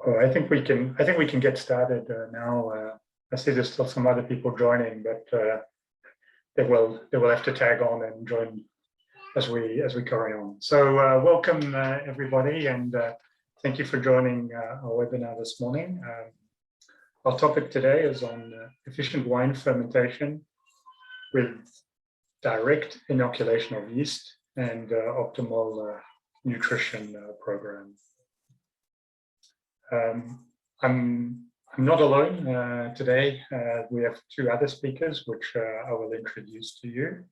Oh, I think we can get started now. I see there's still some other people joining, but they will have to tag on and join as we carry on. So welcome everybody, and thank you for joining our webinar this morning. Our topic today is on efficient wine fermentation with direct inoculation of yeast and optimal nutrition program. I'm not alone today. We have two other speakers, which I will introduce to you.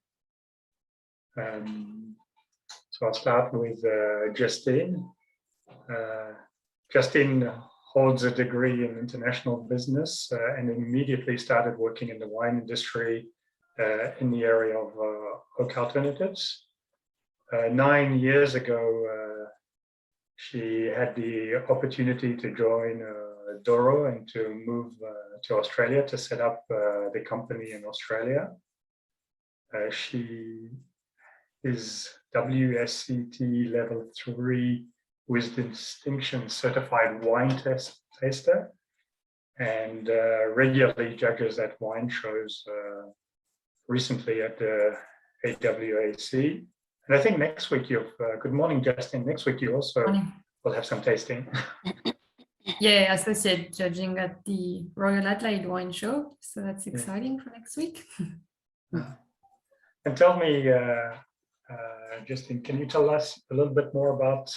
So I'll start with Justine. Justine holds a degree in international business and immediately started working in the wine industry in the area of oak alternatives. 9 years ago, she had the opportunity to join Douro and to move to Australia to set up the company in Australia. She is WSCT level 3 with distinction certified wine taster and regularly judges at wine shows, recently at the AWAC. And I think next week good morning, Justine. Next week you also will have some tasting. Yeah, associate judging at the Royal Adelaide Wine Show. So that's exciting for next week. And tell me, Justine, can you tell us a little bit more about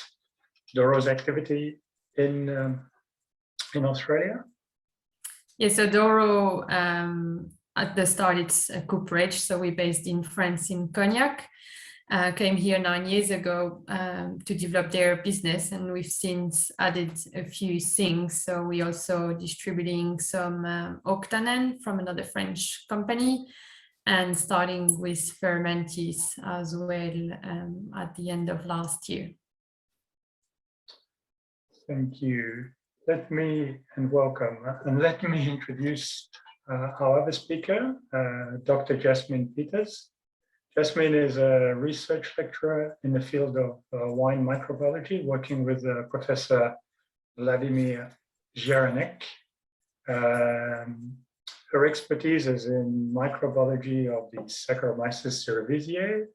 Douro's activity in Australia? Yeah, so Douro, at the start, it's a cooperage. So we're based in France, in Cognac. Came here 9 years ago to develop their business, and we've since added a few things. So we're also distributing some octanen from another French company, and starting with Fermentis as well at the end of last year. Thank you. Let me introduce our other speaker, Dr. Jasmine Peters. Jasmine is a research lecturer in the field of wine microbiology, working with Professor Vladimir Jiranek. Her expertise is in microbiology of the Saccharomyces cerevisiae.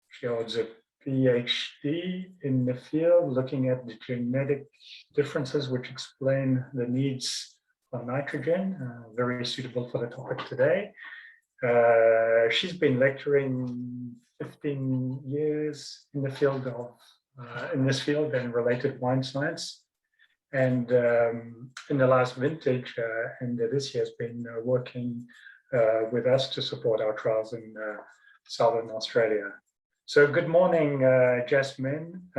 She holds a PhD in the field, looking at the genetic differences which explain the needs for nitrogen, very suitable for the topic today. She's been lecturing 15 years in the field of in this field and related wine science, and in the last vintage and this year has been working with us to support our trials in Southern Australia. So good morning, Jasmine.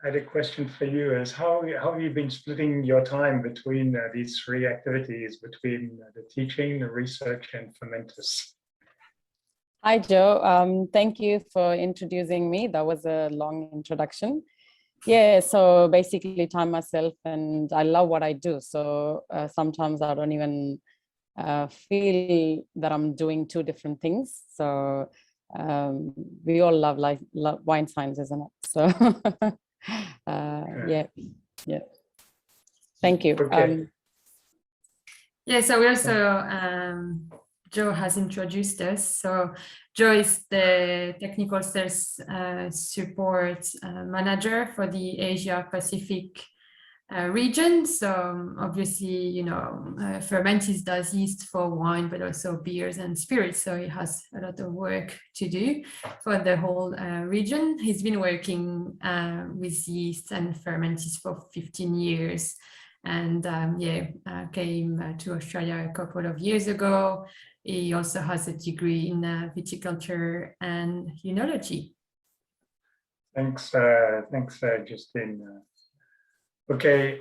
I had a question for you: is how have you been splitting your time between these three activities, between the teaching, the research, and Fermentis? Hi, Joe. Thank you for introducing me. That was a long introduction. Yeah, so basically time myself, and I love what I do. So sometimes I don't even feel that I'm doing two different things. So we all love wine science, isn't it? So yeah. Thank you. Okay. Yeah, so we also, Joe has introduced us. So Joe is the technical sales support manager for the Asia Pacific region. So obviously, you know, Fermentis does yeast for wine, but also beers and spirits. So he has a lot of work to do for the whole region. He's been working with yeast and Fermentis for 15 years. And came to Australia a couple of years ago. He also has a degree in viticulture and enology. Thanks, Justine. Okay,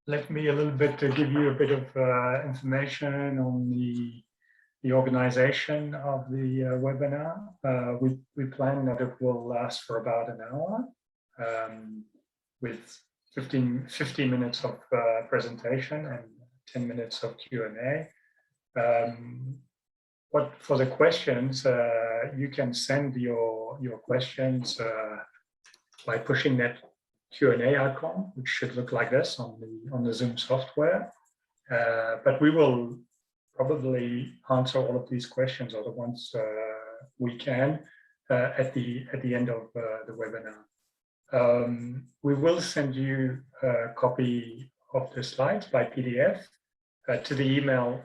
let me a little bit to give you a bit of information on the organization of the webinar. We plan that it will last for about an hour with 15 minutes of presentation and 10 minutes of Q&A. But for the questions, you can send your questions by pushing that Q&A icon, which should look like this on the Zoom software. But we will probably answer all of these questions, or the ones we can, at the end of the webinar. We will send you a copy of the slides by PDF to the email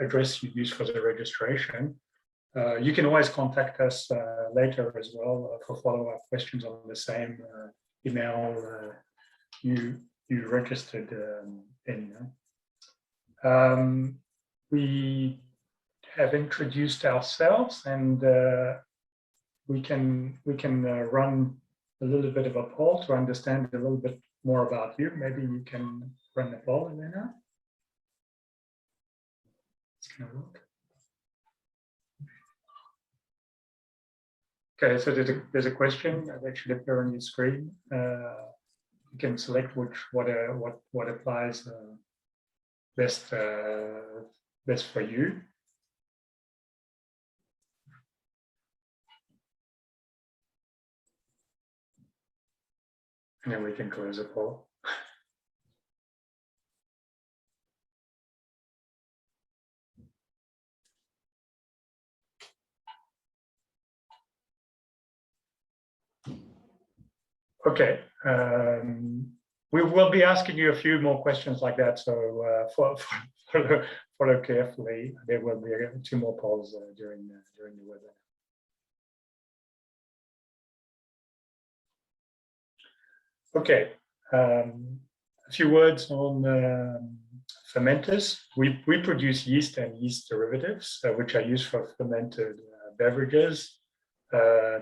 address you use for the registration. You can always contact us later as well for follow-up questions on the same email you registered in. We have introduced ourselves, and we can run a little bit of a poll to understand a little bit more about you. Maybe you can run the poll, Elena. It's going to work. Okay, so there's a question that should appear on your screen. You can select what applies best for you. And then we can close the poll. Okay, we will be asking you a few more questions like that, so follow carefully. There will be 2 more polls during the webinar. Okay, a few words on Fermentis. We produce yeast and yeast derivatives, which are used for fermented beverages.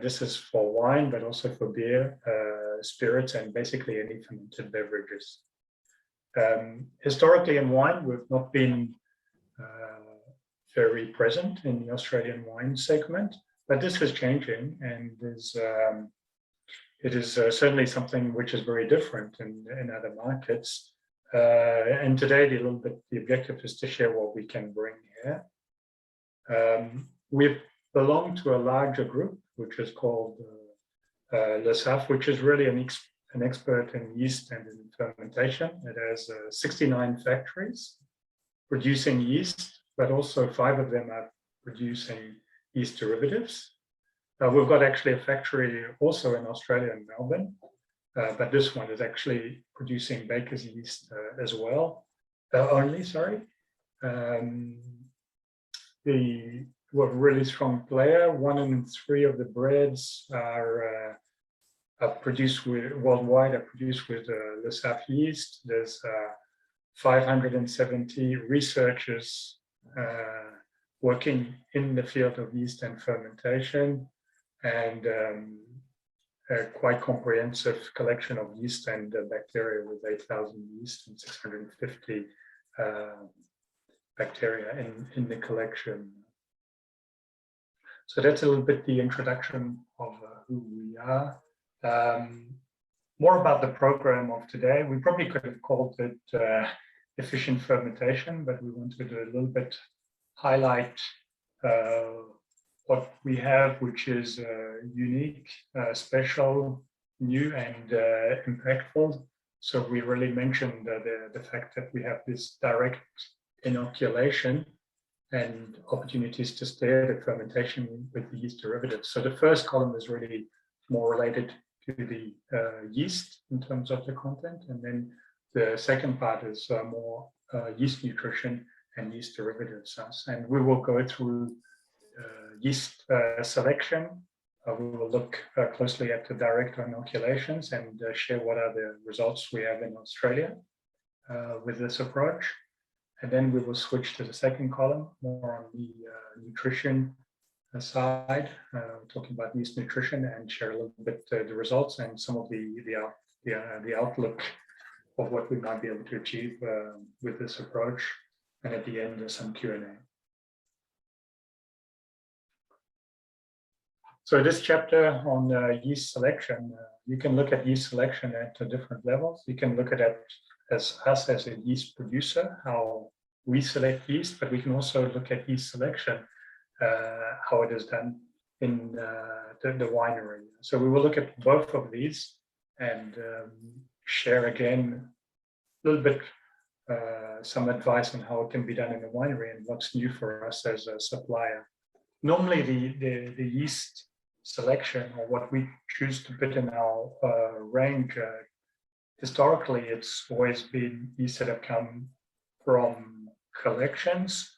This is for wine, but also for beer, spirits, and basically any fermented beverages. Historically in wine, we've not been very present in the Australian wine segment, but this is changing, and it is certainly something which is very different in other markets. And today, the objective is to share what we can bring here. We belong to a larger group, which is called Lesaffre, which is really an expert in yeast and in fermentation. It has 69 factories producing yeast, but also 5 of them are producing yeast derivatives. We've got actually a factory also in Australia, in Melbourne, but this one is actually producing baker's yeast as well. We're a really strong player. 1 in 3 of the breads are produced worldwide are produced with Lesaffre yeast. There's 570 researchers working in the field of yeast and fermentation, and a quite comprehensive collection of yeast and bacteria with 8,000 yeast and 650 bacteria in the collection. So that's a little bit the introduction of who we are. More about the program of today. We probably could have called it efficient fermentation, but we wanted to a little bit highlight what we have, which is unique, special, new, and impactful. So we really mentioned the fact that we have this direct inoculation and opportunities to steer the fermentation with the yeast derivatives. So the first column is really more related to the yeast in terms of the content, and then the second part is more yeast nutrition and yeast derivatives. And we will go through yeast selection. We will look closely at the direct inoculations and share what are the results we have in Australia with this approach. And then we will switch to the second column, more on the nutrition side, talking about yeast nutrition, and share a little bit the results and some of the outlook of what we might be able to achieve with this approach. And at the end, there's some Q&A. So this chapter on yeast selection, you can look at yeast selection at different levels. You can look at it as us as a yeast producer, how we select yeast, but we can also look at yeast selection, how it is done in the winery. So we will look at both of these and share again a little bit some advice on how it can be done in a winery and what's new for us as a supplier. Normally the yeast selection, or what we choose to put in our range, historically it's always been yeast that have come from collections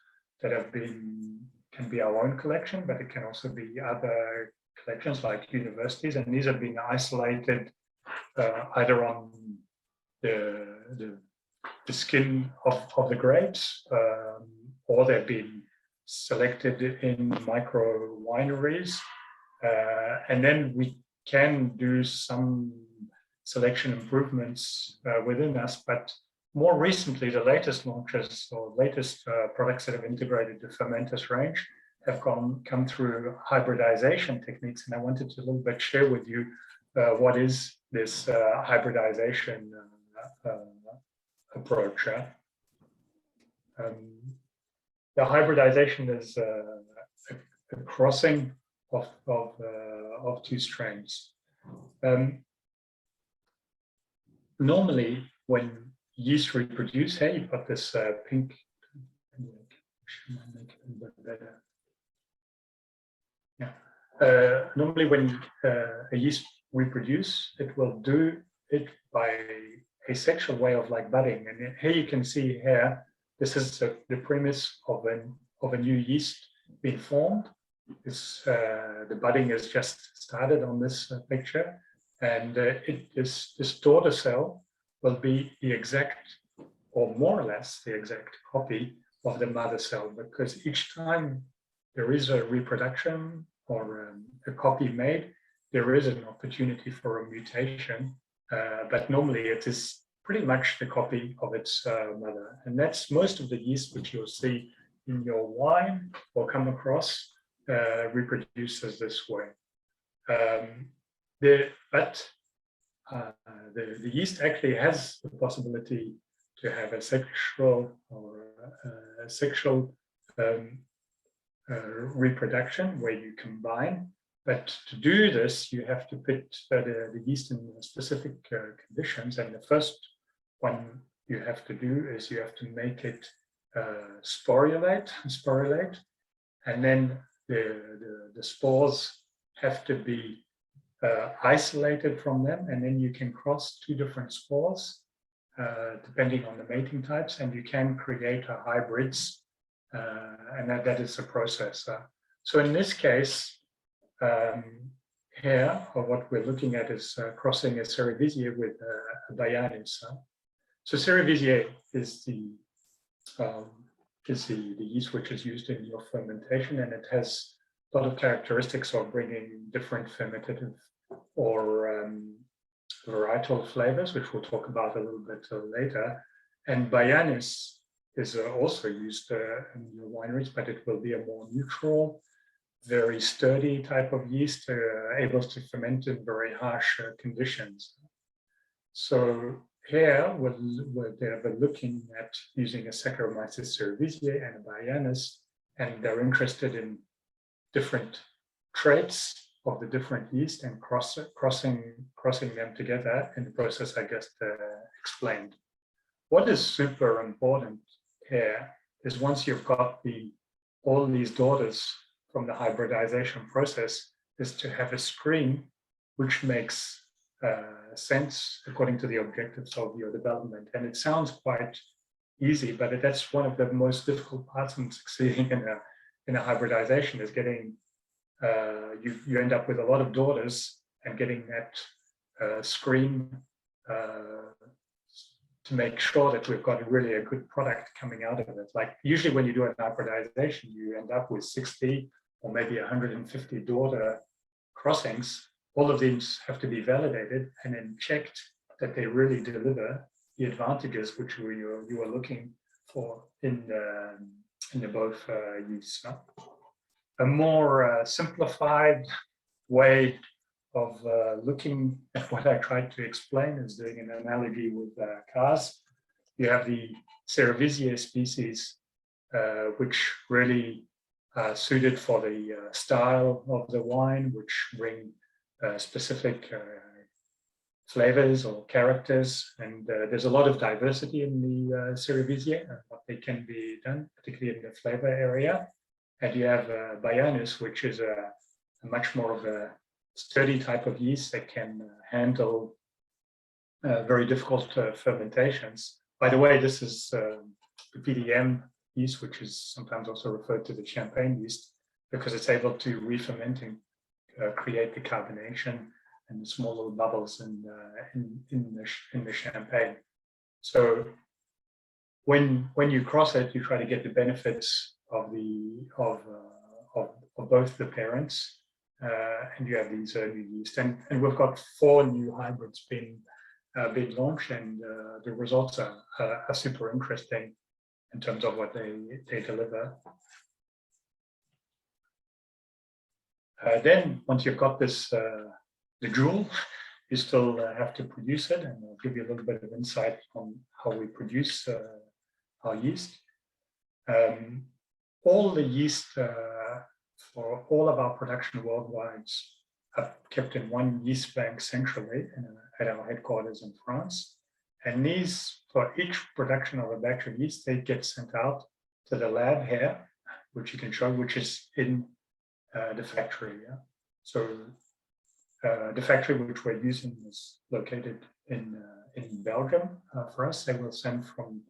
that have been, can be our own collection, but it can also be other collections like universities, and these have been isolated either on the skin of the grapes, or they've been selected in micro wineries, and then we can do some selection improvements within us. But more recently, the latest launches or latest products that have integrated the Fermentis range have come through hybridization techniques, and I wanted to a little bit share with you what is this hybridization approach. The hybridization is a crossing of two strains. Normally, when yeast reproduce, hey, you've got this pink. Yeah. Normally, when a yeast reproduce, it will do it by a sexual way of like budding. And here you can see here, this is the premise of a new yeast being formed. The budding is just started on this picture, and this daughter cell will be the exact, or more or less the exact copy of the mother cell, because each time there is a reproduction or a copy made, there is an opportunity for a mutation, but normally it is pretty much the copy of its mother. And that's most of the yeast which you'll see in your wine or come across reproduces this way. The yeast actually has the possibility to have a sexual or reproduction where you combine. But to do this, you have to put the yeast in specific conditions. And the first one you have to do is you have to make it sporulate, and then the spores have to be isolated from them, and then you can cross two different spores depending on the mating types, and you can create hybrids, and that is the process. So in this case, here, what we're looking at is crossing a cerevisiae with a Baianis. So cerevisiae is the yeast which is used in your fermentation, and it has a lot of characteristics of bringing different fermentative or varietal flavors, which we'll talk about a little bit later. And Baianis is also used in your wineries, but it will be a more neutral, very sturdy type of yeast, able to ferment in very harsh conditions. So here we're looking at using a Saccharomyces cerevisiae and a Baianis, and they're interested in different traits of the different yeast and crossing them together in the process I just explained. What is super important here is once you've got all these daughters from the hybridization process, is to have a screen which makes sense according to the objectives of your development. And it sounds quite easy, but that's one of the most difficult parts in succeeding in a hybridization, is getting you end up with a lot of daughters and getting that screen to make sure that we've got really a good product coming out of it. Like usually when you do an hybridization, you end up with 60 or maybe 150 daughter crossings. All of these have to be validated and then checked that they really deliver the advantages which you are looking for in the both yeasts. A more simplified way of looking at what I tried to explain is doing an analogy with cars. You have the cerevisiae species, which really are suited for the style of the wine, which bring specific flavors or characters, and there's a lot of diversity in the cerevisiae and what they can be done, particularly in the flavor area. And you have Baianus, which is a much more of a sturdy type of yeast that can handle very difficult fermentations. By the way, this is the PDM yeast, which is sometimes also referred to the champagne yeast, because it's able to re-ferment and create the carbonation and the small little bubbles in the champagne. So when you cross it, you try to get the benefits of both the parents, and you have these new yeast. And we've got 4 new hybrids being launched, and the results are super interesting in terms of what they deliver. Then once you've got this, the jewel, you still have to produce it, and I'll give you a little bit of insight on how we produce our yeast. All the yeast for all of our production worldwide are kept in one yeast bank centrally at our headquarters in France. And these, for each production of a batch of yeast, they get sent out to the lab here, which you can show, which is in the factory. Yeah? So the factory which we're using is located in Belgium for us. They will send from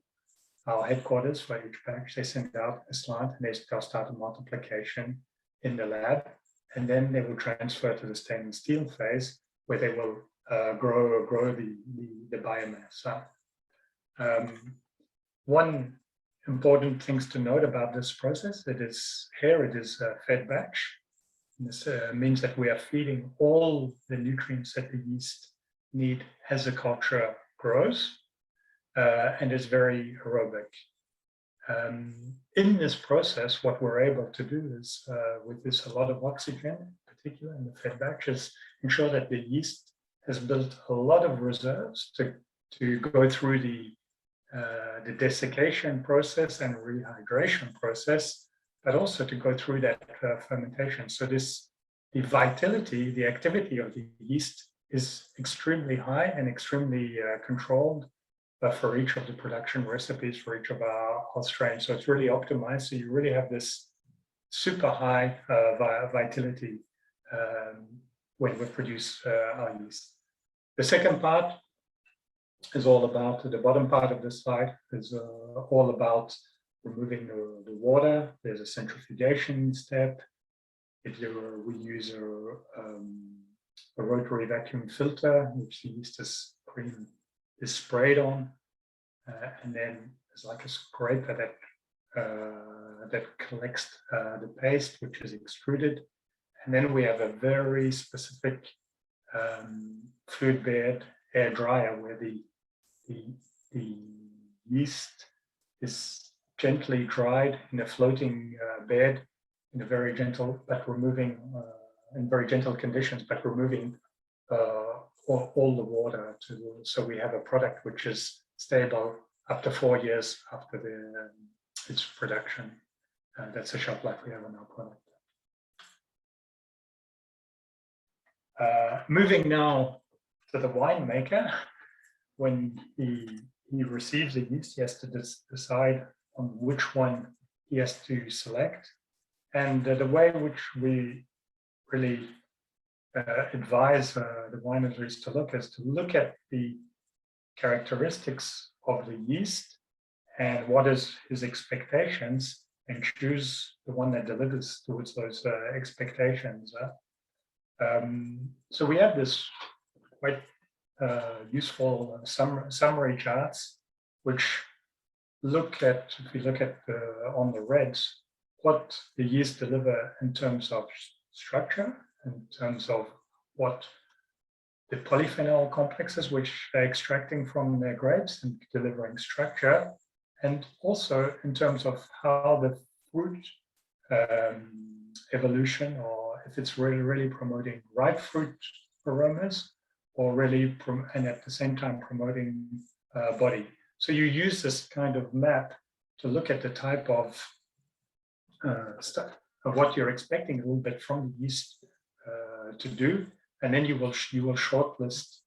our headquarters for each batch. They send out a slant, and they'll start a multiplication in the lab, and then they will transfer to the stainless steel phase, where they will grow the biomass. One important things to note about this process, it is a fed batch. And this means that we are feeding all the nutrients that the yeast need as the culture grows, and is very aerobic. In this process, what we're able to do is, with this a lot of oxygen, in particular in the fed batches, ensure that the yeast has built a lot of reserves to go through the desiccation process and rehydration process, but also to go through that fermentation. So the vitality, the activity of the yeast is extremely high and extremely controlled for each of the production recipes for each of our strains. So it's really optimized. So you really have this super high vitality when we produce our yeast. The second part is all about, the bottom part of this slide is all about removing the water. There's a centrifugation step. We use a rotary vacuum filter, which the yeast is sprayed on, and then there's like a scraper that collects the paste, which is extruded, and then we have a very specific fluid bed air dryer where the yeast is gently dried in a floating bed in a very gentle, but removing in very gentle conditions, but removing all the water so we have a product which is stable up to 4 years after its production. That's the shelf life we have on our product. Moving now to the winemaker, when he receives the yeast, he has to decide on which one he has to select. And the way in which we really advise the wineries to look is to look at the characteristics of the yeast and what is his expectations, and choose the one that delivers towards those expectations. So we have this quite useful summary charts, which look at, if we look at on the reds, what the yeast deliver in terms of structure, in terms of what the polyphenol complexes which they're extracting from their grapes and delivering structure, and also in terms of how the fruit evolution, or if it's really promoting ripe fruit aromas, or really and at the same time promoting body. So you use this kind of map to look at the type of stuff of what you're expecting a little bit from the yeast to do, and then you will shortlist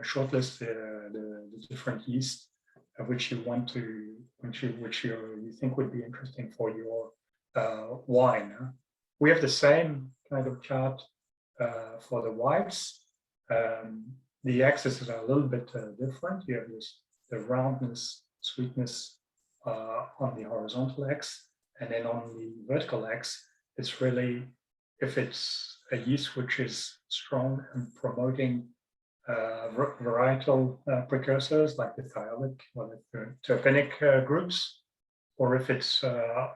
shortlist the different yeast which you want to, which you think would be interesting for your wine. We have the same kind of chart for the whites. The axes are a little bit different. You have the roundness, sweetness on the horizontal x, and then on the vertical x, it's really if it's a yeast which is strong and promoting varietal precursors like the thiolic or the terpenic groups, or if it's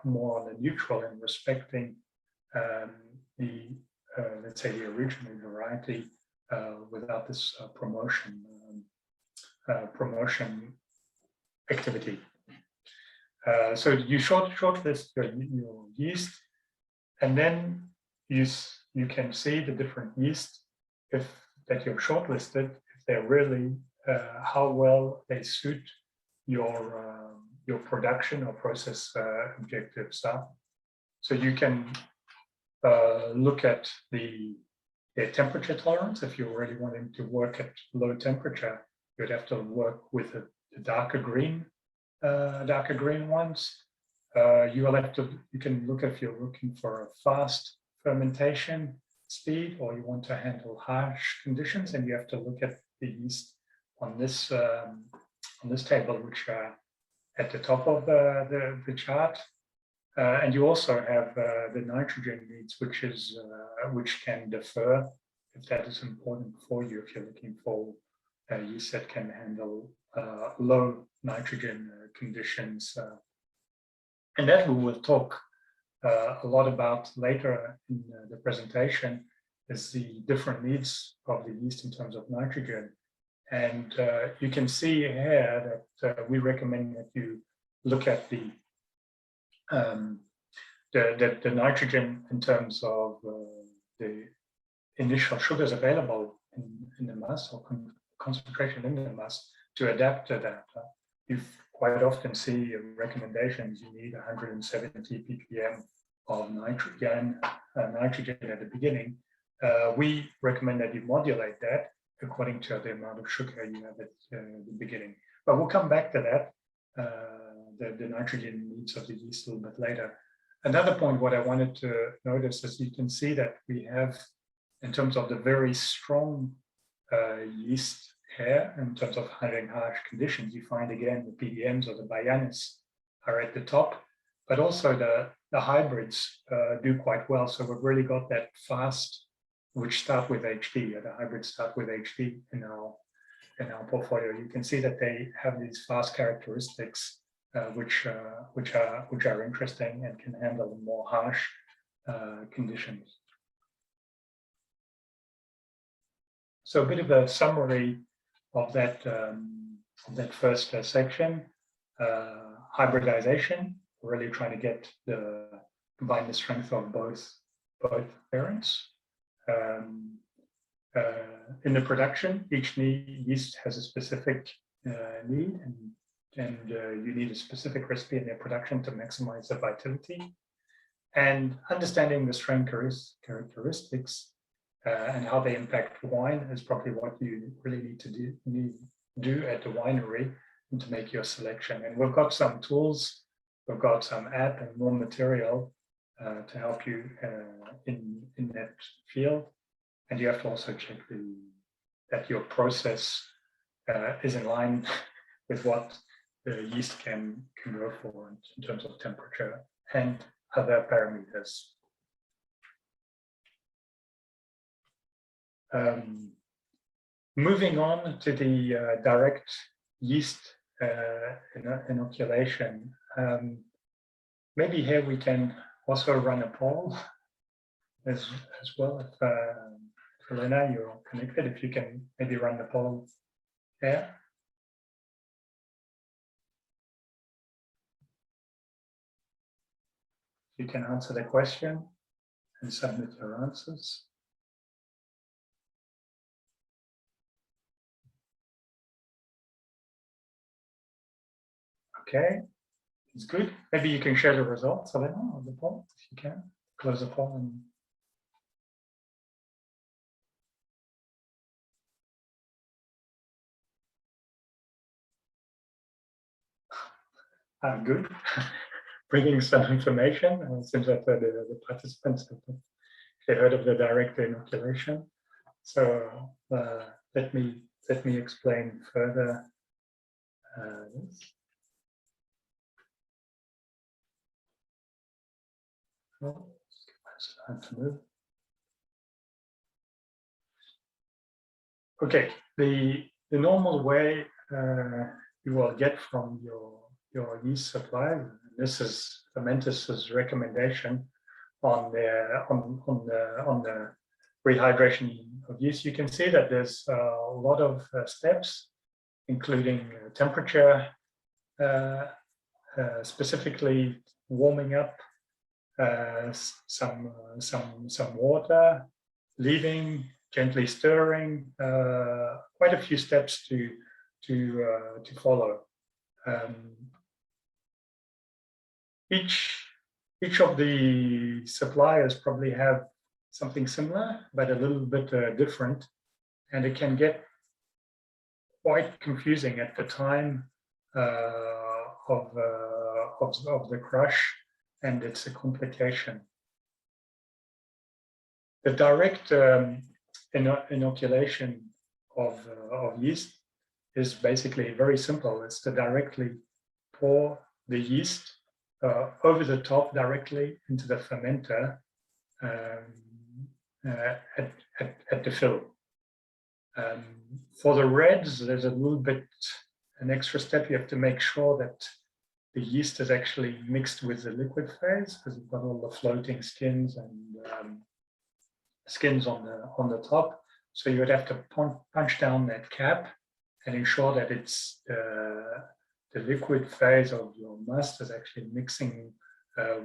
more on the neutral and respecting the let's say the original variety without this promotion activity. So you shortlist your yeast, and then you can see the different yeast that you've shortlisted, if they're really how well they suit your production or process objectives. So you can look at their temperature tolerance. If you're really wanting to work at low temperature, you'd have to work with the darker green ones. You can look if you're looking for a fast fermentation speed, or you want to handle harsh conditions, and you have to look at the yeast on this table, which are at the top of the chart. And you also have the nitrogen needs, which can differ if that is important for you. If you're looking for a yeast that can handle low nitrogen conditions, and that we will talk a lot about later in the presentation, is the different needs of the yeast in terms of nitrogen. And you can see here that we recommend that you look at the nitrogen in terms of the initial sugars available in the mass, or concentration in the mass, to adapt to that. You quite often see recommendations you need 170 ppm of nitrogen at the beginning. We recommend that you modulate that according to the amount of sugar you have at the beginning. But we'll come back to that, the nitrogen needs of the yeast a little bit later. Another point, what I wanted to notice is you can see that we have, in terms of the very strong yeast here, in terms of handling harsh conditions, you find again the PDMs or the Bayanis are at the top, but also the hybrids do quite well. So we've really got that fast, which start with HD, the hybrids start with HD in our portfolio. You can see that they have these fast characteristics, which are interesting and can handle more harsh conditions. So a bit of a summary of that first section. Hybridization, really trying to combine the strength of both parents. In the production, each yeast has a specific need, and you need a specific recipe in their production to maximize the vitality. And understanding the strain characteristics and how they impact wine is probably what you really need to do at the winery and to make your selection. And we've got some tools, we've got some app and more material to help you in that field. And you have to also check that your process is in line with what the yeast can go for in terms of temperature and other parameters. Moving on to the direct yeast inoculation. Maybe here we can also run a poll as well. If Helena, you're connected, if you can maybe run the poll there. You can answer the question and submit your answers. Okay, it's good. Maybe you can share the results, Helena, of the poll, if you can. Close the poll and good, bringing some information. Seems that the participants have heard of the direct inoculation. So let me explain further this. Oh, it's hard to move. Okay, the normal way you will get from your yeast supply, and this is Fermentis's recommendation on the rehydration of yeast. You can see that there's a lot of steps, including temperature, specifically warming up, some water, leaving, gently stirring, quite a few steps to follow. Each of the suppliers probably have something similar, but a little bit different, and it can get quite confusing at the time of the crush, and it's a complication. The direct inoculation of yeast is basically very simple. It's to directly pour the yeast over the top directly into the fermenter at the fill. For the reds, there's a little bit an extra step. You have to make sure that the yeast is actually mixed with the liquid phase, because you've got all the floating skins and skins on the top. So you would have to punch down that cap and ensure that it's the liquid phase of your must is actually mixing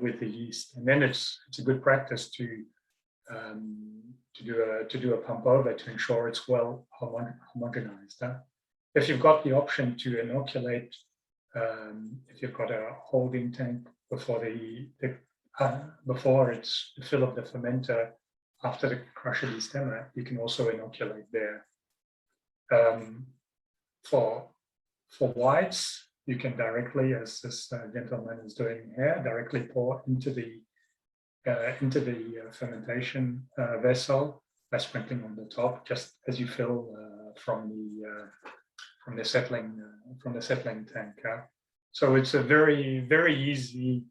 with the yeast, and then it's a good practice to do a pump over to ensure it's well homogenized. If you've got the option to inoculate, if you've got a holding tank before before it's the fill of the fermenter after the crusher destemmer, you can also inoculate there. For whites, you can directly, as this gentleman is doing here, directly pour into the fermentation vessel by sprinkling on the top, just as you fill from the settling tank. So it's a very, very easy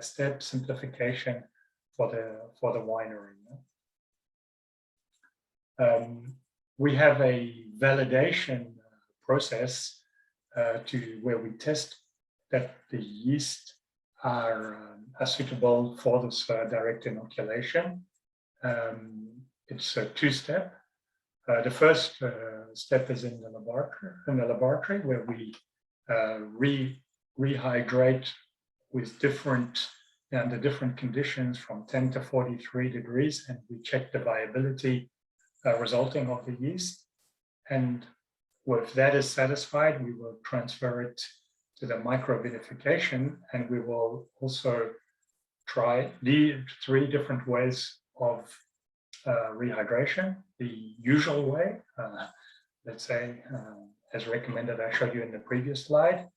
step simplification for the winery. We have a validation process to where we test that the yeast are suitable for this direct inoculation. It's a two-step. The first step is in the laboratory where we rehydrate with under different conditions from 10 to 43 degrees, and we check the viability resulting of the yeast. And if that is satisfied, we will transfer it to the microvinification, and we will also try the 3 different ways of rehydration. The usual way, let's say, as recommended, I showed you in the previous slide,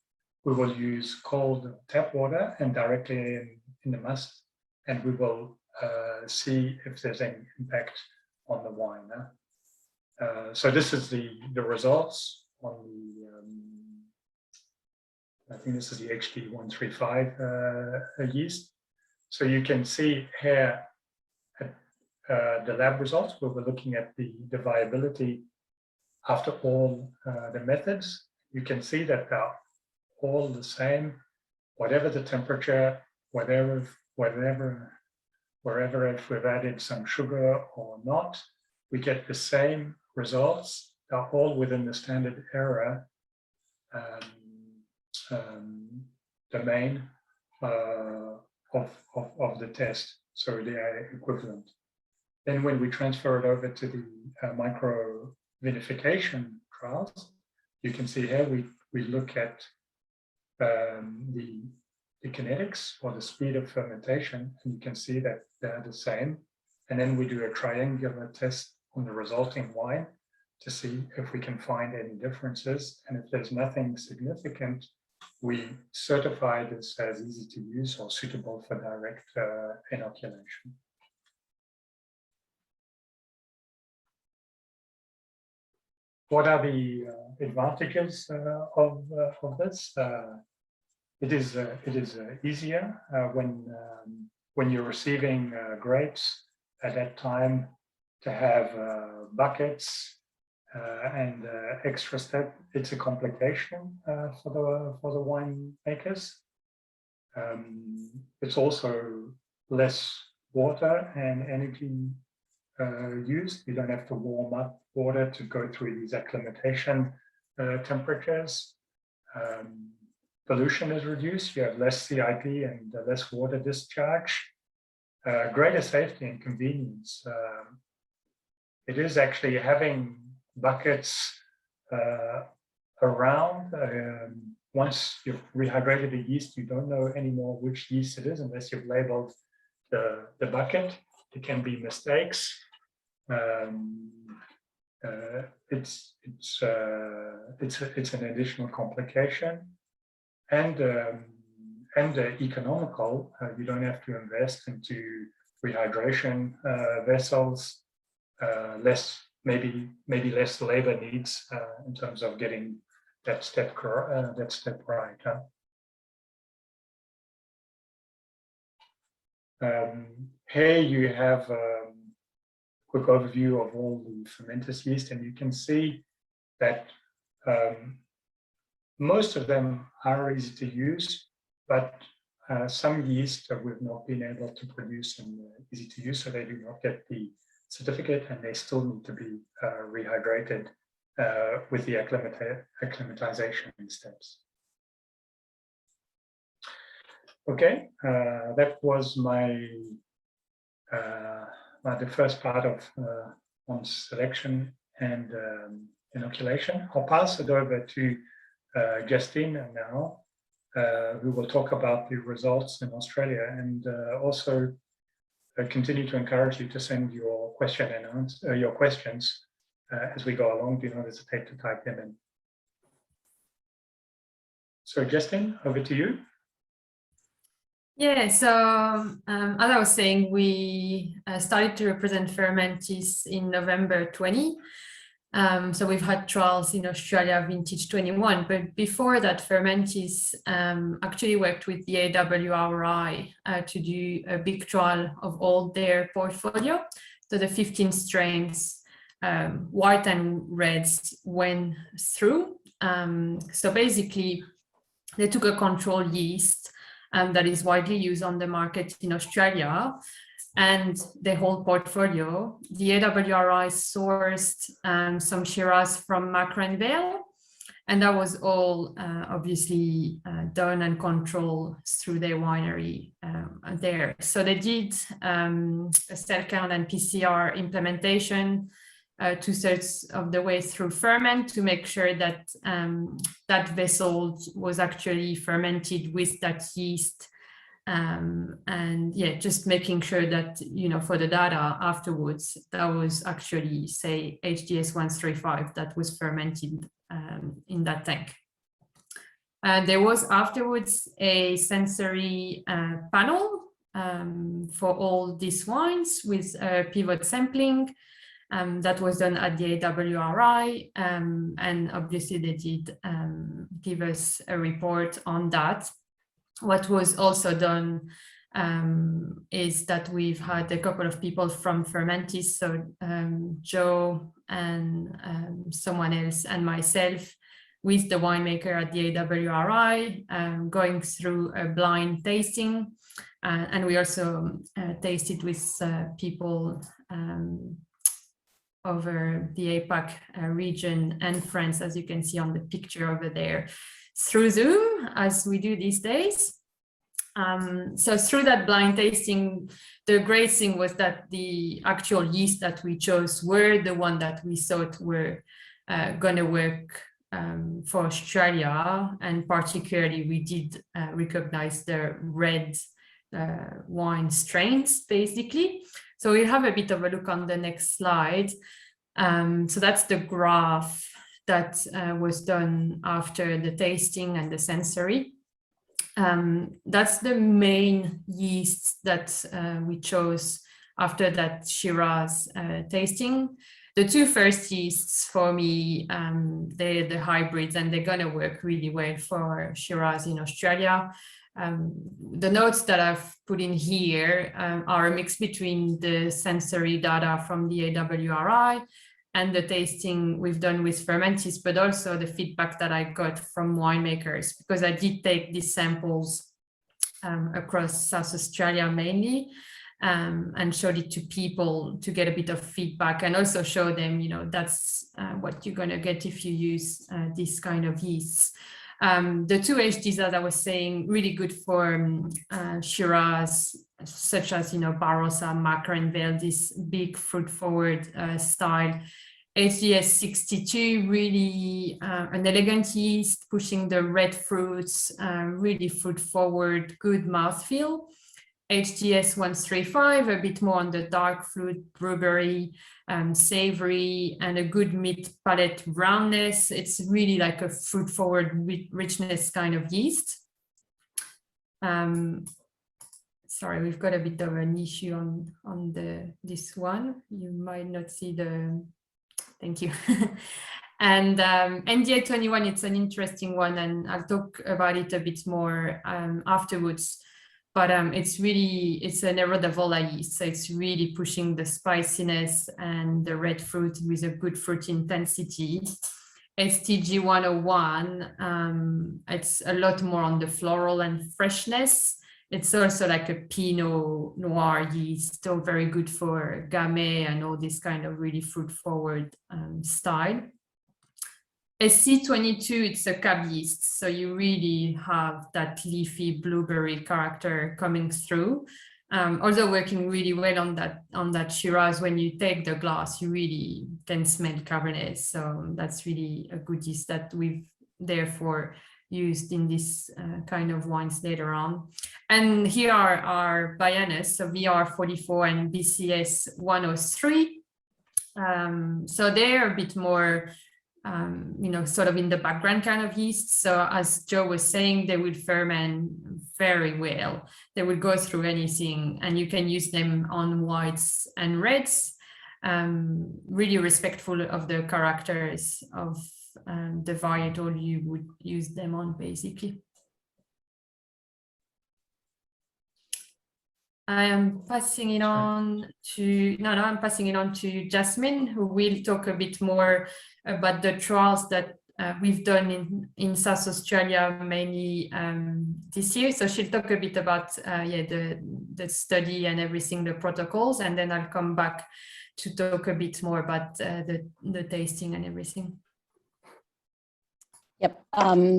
we will use cold tap water and directly in the must, and we will see if there's any impact on the wine. So this is the results on the, I think this is the HD135 yeast. So you can see here at the lab results where we're looking at the viability after all the methods. You can see that they're all the same, whatever the temperature, wherever if we've added some sugar or not, we get the same results. They're all within the standard error domain of the test, so they are equivalent. Then when we transfer it over to the micro vinification trials, you can see here we look at the kinetics or the speed of fermentation, and you can see that they're the same. And then we do a triangular test on the resulting wine to see if we can find any differences. And if there's nothing significant, we certify this as easy to use or suitable for direct inoculation. What are the advantages of this? It is easier when you're receiving grapes at that time to have buckets and extra step. It's a complication for the winemakers. It's also less water and energy used. You don't have to warm up water to go through these acclimatation temperatures. Pollution is reduced. You have less CIP and less water discharge. Greater safety and convenience. It is actually having buckets around. Once you've rehydrated the yeast, you don't know anymore which yeast it is unless you've labeled the bucket. There can be mistakes. It's an additional complication, and economical. You don't have to invest into rehydration vessels. Maybe less labor needs in terms of getting that step right. Here you have a quick overview of all the Fermentis yeast, and you can see that most of them are easy to use, but some yeast we've not been able to produce and easy to use, so they do not get the certificate, and they still need to be rehydrated with the acclimatization steps. Okay, that was the first part of on selection and inoculation. I'll pass it over to Justine now, who will talk about the results in Australia, and also continue to encourage you to send your question and answer, your questions as we go along. Do not hesitate to type them in. So Justine, over to you. Yeah, so as I was saying, we started to represent Fermentis in November 20. So we've had trials in Australia, vintage 21, but before that, Fermentis actually worked with the AWRI to do a big trial of all their portfolio. So the 15 strains, white and reds, went through. So basically, they took a control yeast that is widely used on the market in Australia, and the whole portfolio. The AWRI sourced some Shiraz from Macron Vale, and that was all obviously done and controlled through their winery there. So they did a cell count and PCR implementation 2/3 of the way through ferment to make sure that that vessel was actually fermented with that yeast. And yeah, just making sure that, for the data afterwards, that was actually, say, HDS 135 that was fermented in that tank. There was afterwards a sensory panel for all these wines with pivot sampling. That was done at the AWRI, and obviously they did give us a report on that. What was also done is that we've had a couple of people from Fermentis, so Joe and someone else and myself with the winemaker at the AWRI, going through a blind tasting, and we also tasted with people over the APAC region and France, as you can see on the picture over there, through Zoom, as we do these days. So through that blind tasting, the great thing was that the actual yeast that we chose were the one that we thought were going to work for Australia, and particularly we did recognize the red wine strains, basically. So we'll have a bit of a look on the next slide. So that's the graph that was done after the tasting and the sensory. That's the main yeasts that we chose after that Shiraz tasting. The two first yeasts for me, they're the hybrids, and they're gonna work really well for Shiraz in Australia. The notes that I've put in here are a mix between the sensory data from the AWRI and the tasting we've done with Fermentis, but also the feedback that I got from winemakers, because I did take these samples across South Australia mainly, and showed it to people to get a bit of feedback, and also show them, you know, that's what you're going to get if you use this kind of yeasts. The two HDs that I was saying, really good for Shiraz, such as, you know, Barossa, Macra, and Vale, this big fruit forward style. HDS 62, really an elegant yeast, pushing the red fruits, really fruit forward, good mouthfeel. HDS 135, a bit more on the dark fruit, blueberry, savory, and a good mid palate roundness. It's really like a fruit forward richness kind of yeast. Sorry, we've got a bit of an issue on this one. You might not see the, thank you. And NDA 21, it's an interesting one, and I'll talk about it a bit more afterwards. But it's an Erodavala yeast, so it's really pushing the spiciness and the red fruit with a good fruit intensity. STG 101, it's a lot more on the floral and freshness. It's also like a Pinot Noir yeast, so very good for Gamay and all this kind of really fruit forward style. SC22, it's a cab yeast, so you really have that leafy blueberry character coming through. Also working really well on that Shiraz. When you take the glass, you really can smell Cabernet. So that's really a good yeast that we've therefore used in this kind of wines later on. And here are our Bayanas, so VR44 and BCS 103. So they're a bit more you know, sort of in the background kind of yeast. So as Joe was saying, they would ferment very well. They would go through anything, and you can use them on whites and reds, really respectful of the characters of the varietal you would use them on, basically. I am passing it on to, I'm passing it on to Jasmine, who will talk a bit more about the trials that we've done in South Australia, mainly this year. So she'll talk a bit about the study and everything, the protocols, and then I'll come back to talk a bit more about the tasting and everything. Yep,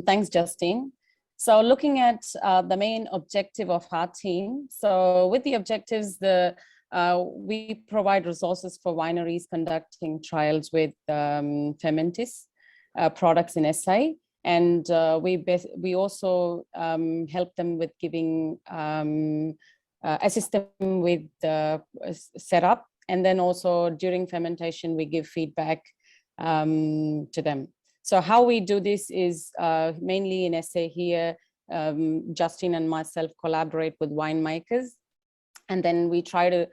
thanks, Justine. So looking at the main objective of our team, so with the objectives, we provide resources for wineries conducting trials with Fermentis products in SA, and we also help them with giving assist them with the setup, and then also during fermentation we give feedback to them. So how we do this is mainly in SA here, Justine and myself collaborate with winemakers, and then we try to,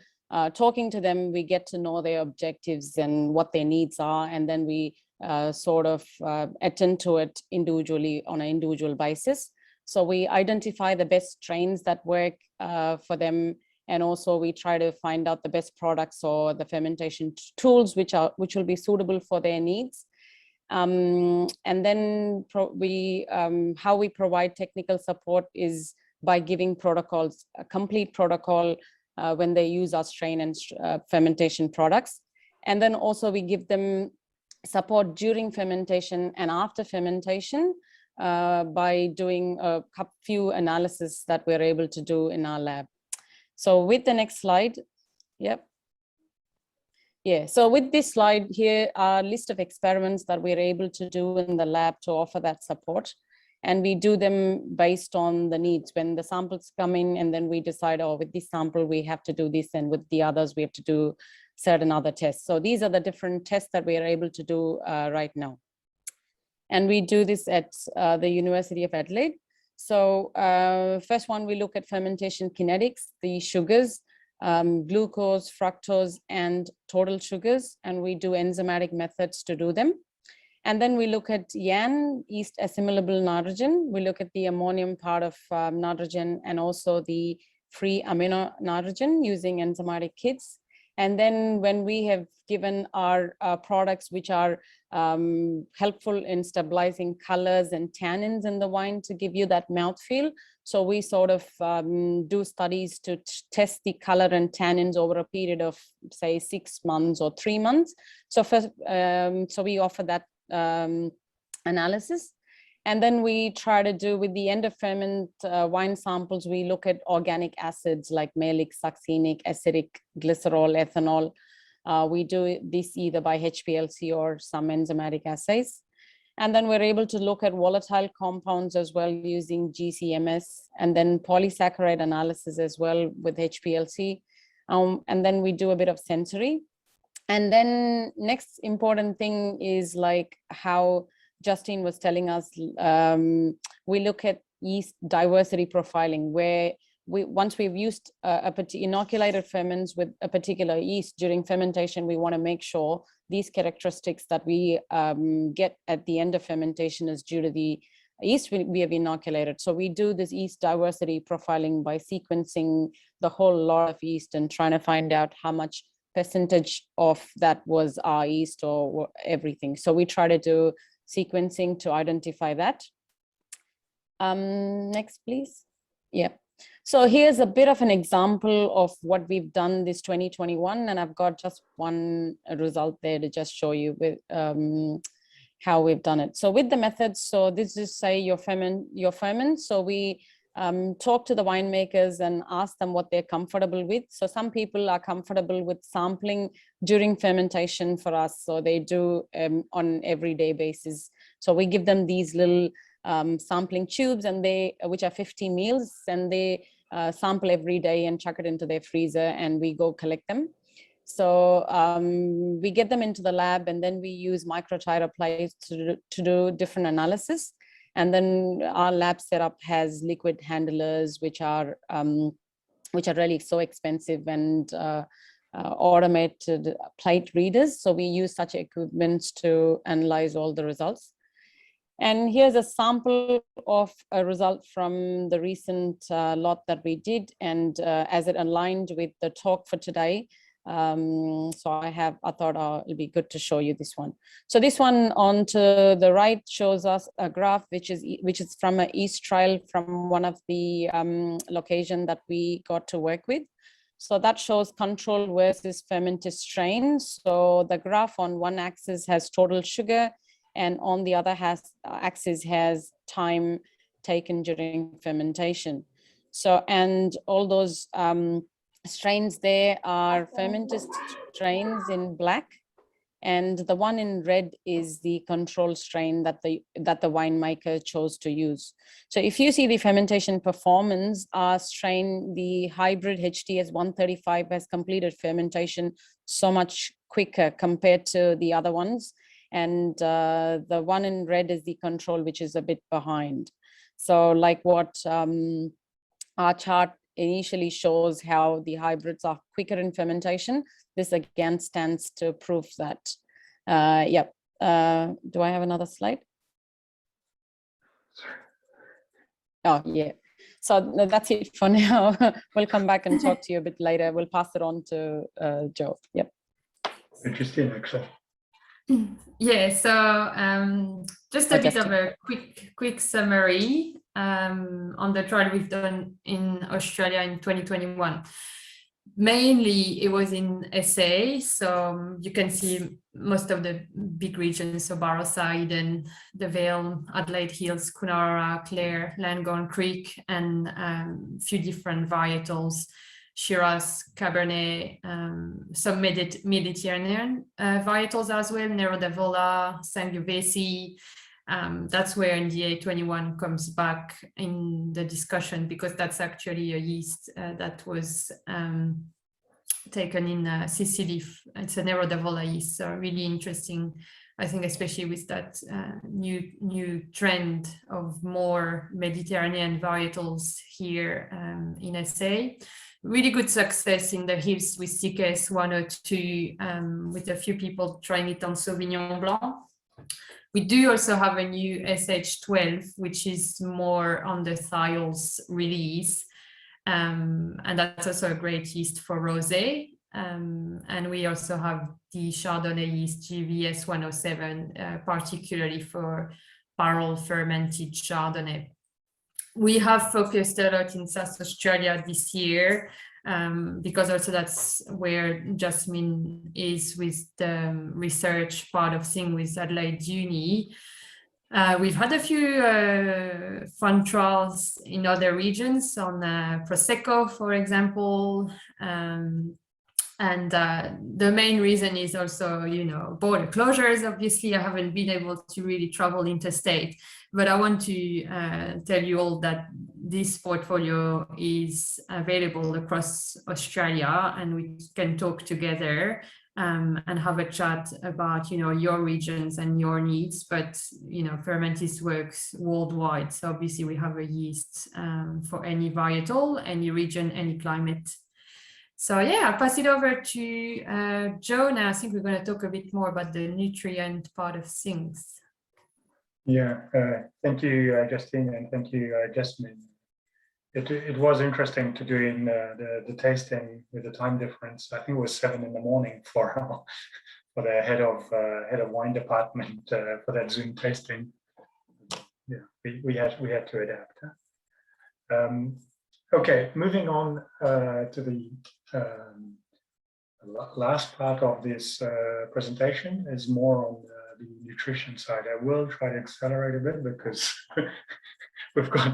talking to them, we get to know their objectives and what their needs are, and then we sort of attend to it individually on an individual basis. So we identify the best strains that work for them, and also we try to find out the best products or the fermentation tools which will be suitable for their needs. And then how we provide technical support is by giving protocols, a complete protocol when they use our strain and fermentation products. And then also we give them support during fermentation and after fermentation by doing a few analysis that we're able to do in our lab. So with the next slide, yep. Yeah, so with this slide here are a list of experiments that we're able to do in the lab to offer that support. And we do them based on the needs. When the samples come in, and then we decide, oh, with this sample, we have to do this, and with the others, we have to do certain other tests. So these are the different tests that we are able to do right now. And we do this at the University of Adelaide. So first one, we look at fermentation kinetics, the sugars, glucose, fructose, and total sugars, and we do enzymatic methods to do them. And then we look at YAN, yeast assimilable nitrogen. We look at the ammonium part of nitrogen and also the free amino nitrogen using enzymatic kits. And then when we have given our products which are helpful in stabilizing colors and tannins in the wine to give you that mouthfeel. So we sort of do studies to test the color and tannins over a period of say 6 months or 3 months. So first, so we offer that analysis. And then we try to do with the end of ferment wine samples, we look at organic acids like malic, succinic, acidic, glycerol, ethanol. We do this either by HPLC or some enzymatic assays. And then we're able to look at volatile compounds as well using GCMS, and then polysaccharide analysis as well with HPLC. And then we do a bit of sensory. And then next important thing is like how Justine was telling us, we look at yeast diversity profiling, where once we've used inoculated ferments with a particular yeast during fermentation, we want to make sure these characteristics that we get at the end of fermentation is due to the yeast we have inoculated. So we do this yeast diversity profiling by sequencing the whole lot of yeast and trying to find out how much percentage of that was our yeast or everything. So we try to do sequencing to identify that. Next, please. Yeah. So here's a bit of an example of what we've done this 2021, and I've got just one result there to just show you with how we've done it. So with the methods, so this is say your ferment. So we talk to the winemakers and ask them what they're comfortable with. So some people are comfortable with sampling during fermentation for us. So they do on everyday basis. So we give them these little sampling tubes, and which are 50 mils, and they sample every day and chuck it into their freezer, and we go collect them. So we get them into the lab, and then we use microtyre plates to do different analysis. And then our lab setup has liquid handlers, which are really so expensive, and automated plate readers. So we use such equipment to analyze all the results. And here's a sample of a result from the recent lot that we did, and as it aligned with the talk for today. So I thought it'll be good to show you this one. So this one on to the right shows us a graph which is from a yeast trial from one of the location that we got to work with. So that shows control versus fermented strains. So the graph on one axis has total sugar, and on the other axis has time taken during fermentation. So, and all those strains there are fermented strains in black, and the one in red is the control strain that the winemaker chose to use. So if you see the fermentation performance, our strain, the hybrid HTS 135, has completed fermentation so much quicker compared to the other ones. And the one in red is the control, which is a bit behind. So like what our chart initially shows how the hybrids are quicker in fermentation, this again stands to prove that. Yep. Do I have another slide? Sorry. Oh, yeah. So that's it for now. We'll come back and talk to you a bit later. We'll pass it on to Joe. Yep. Interesting, excellent. Yeah, so just a bit of a quick summary on the trial we've done in Australia in 2021. Mainly it was in SA, so you can see most of the big regions, so Barrow-side and the Vale, Adelaide Hills, Coonawarra, Clare, Langone Creek, and few different varietals. Shiraz, Cabernet, some Mediterranean varietals as well, Nero d'Avola, Sangiovese. That's where NDA 21 comes back in the discussion, because that's actually a yeast that was taken in Sicily. It's a Nero d'Avola yeast, so really interesting I think especially with that new trend of more Mediterranean varietals here in SA. Really good success in the hills with CKS 102, with a few people trying it on Sauvignon Blanc. We do also have a new SH12, which is more on the thiols release. And that's also a great yeast for rosé. And we also have the Chardonnay yeast GVS 107, particularly for barrel fermented Chardonnay. We have focused a lot in South Australia this year, because also that's where Jasmine is with the research part of things with Adelaide Uni. We've had a few fun trials in other regions on Prosecco, for example. And the main reason is also, you know, border closures. Obviously, I haven't been able to really travel interstate, but I want to tell you all that this portfolio is available across Australia, and we can talk together and have a chat about, you know, your regions and your needs. But, you know, Fermentis works worldwide. So obviously we have a yeast for any varietal, any region, any climate. So yeah, I'll pass it over to Joe now. I think we're going to talk a bit more about the nutrient part of things. Yeah, thank you, Justine, and thank you, Jasmine. It was interesting to do in the tasting with the time difference. I think it was 7 in the morning for the head of wine department for that Zoom tasting. Yeah, we had to adapt. Okay, moving on to the last part of this presentation is more on the nutrition side. I will try to accelerate a bit because we're a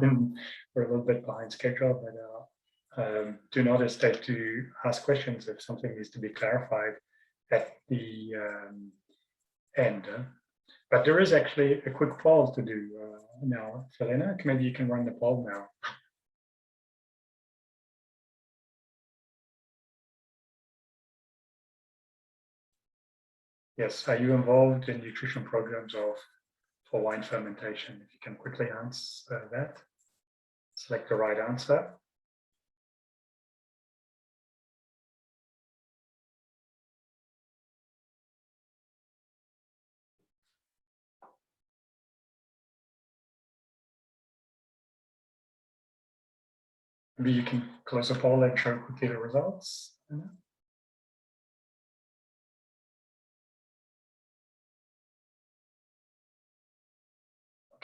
little bit behind schedule, but do not hesitate to ask questions if something needs to be clarified at the end. But there is actually a quick poll to do now. Selena, maybe you can run the poll now. Yes, are you involved in nutrition programs for wine fermentation? If you can quickly answer that, select the right answer. Maybe you can close the poll and show quickly the results.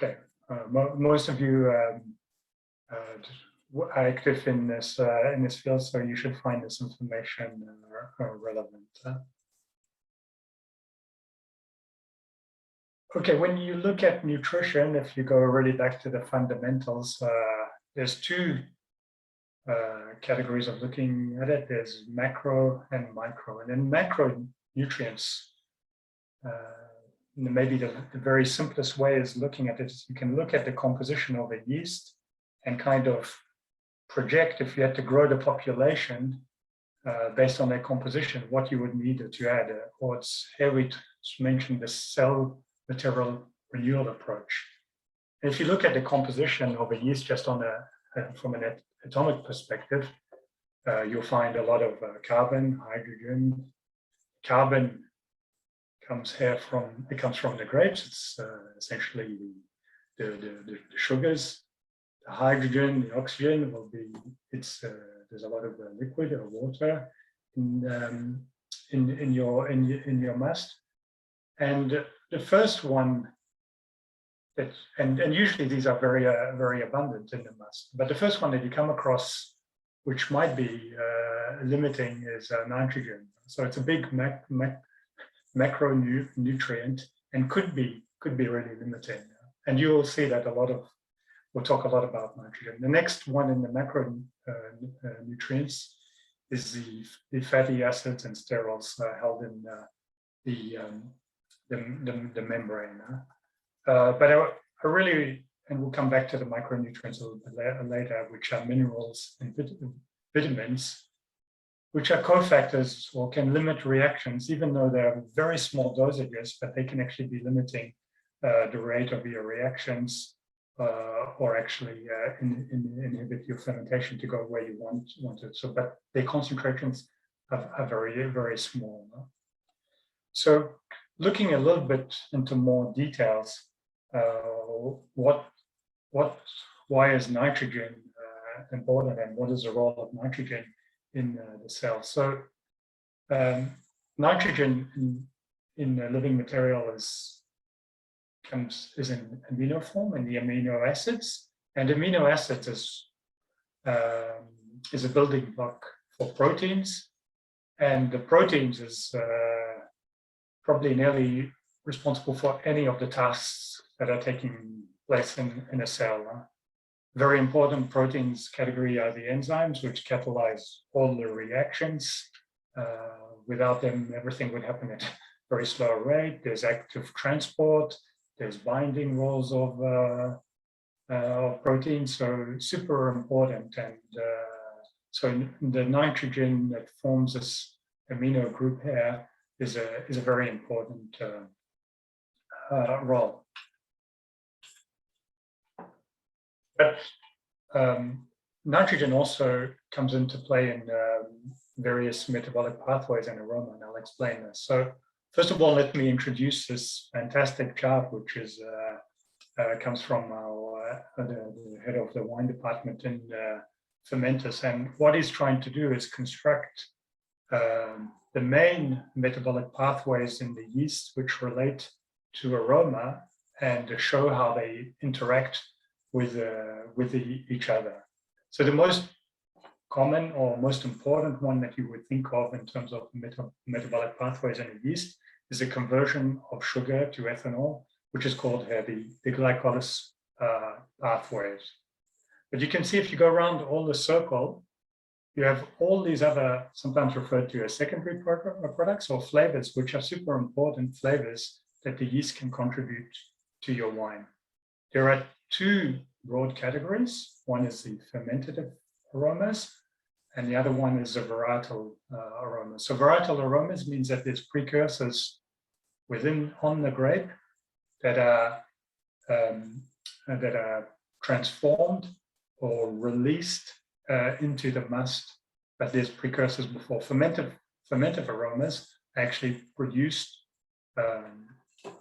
Okay, most of you are active in this field, so you should find this information relevant. Okay, when you look at nutrition, if you go really back to the fundamentals, there's two categories of looking at it. There's macro and micro, and then macronutrients. Maybe the very simplest way is looking at it is you can look at the composition of a yeast and kind of project, if you had to grow the population based on their composition, what you would need to add. Or it's here we mentioned the cell material renewal approach. And if you look at the composition of a yeast just on from an atomic perspective, you'll find a lot of carbon, hydrogen. Carbon comes from the grapes. It's essentially the sugars. The hydrogen, the oxygen will be. There's a lot of liquid or water in your must. And the first one that and usually these are very abundant in the must. But the first one that you come across, which might be limiting, is nitrogen. So it's a big macronutrient and could be really limiting. And you will see that we'll talk a lot about nitrogen. The next one in the macronutrients is the fatty acids and sterols held in the membrane. But I really, and we'll come back to the micronutrients a little bit later, which are minerals and vitamins. which are cofactors or can limit reactions, even though they're very small dosages, but they can actually be limiting the rate of your reactions or actually inhibit your fermentation to go where you want it. So, but their concentrations are very, very small. No? So looking a little bit into more details, why is nitrogen important and what is the role of nitrogen in the cell? So nitrogen in a living material is in amino form in the amino acids, and amino acids is a building block for proteins, and the proteins is probably nearly responsible for any of the tasks that are taking place in a cell. Very important proteins category are the enzymes, which catalyze all the reactions. Without them, everything would happen at a very slow rate. There's active transport, there's binding roles of proteins, so super important. And so the nitrogen that forms this amino group here is a very important role. But nitrogen also comes into play in various metabolic pathways and aroma, and I'll explain this. So first of all, let me introduce this fantastic chart, which is comes from the head of the wine department in Fermentis. And what he's trying to do is construct the main metabolic pathways in the yeast, which relate to aroma, and show how they interact with each other. So the most common or most important one that you would think of in terms of metabolic pathways in a yeast is the conversion of sugar to ethanol, which is called here the glycolysis pathways. But you can see if you go around all the circle, you have all these other, sometimes referred to as secondary products or flavors, which are super important flavors that the yeast can contribute to your wine. There are two broad categories. One is the fermentative aromas, and the other one is the varietal aromas. So varietal aromas means that there's precursors on the grape that are transformed or released into the must, but there's precursors before. Fermentive aromas are actually produced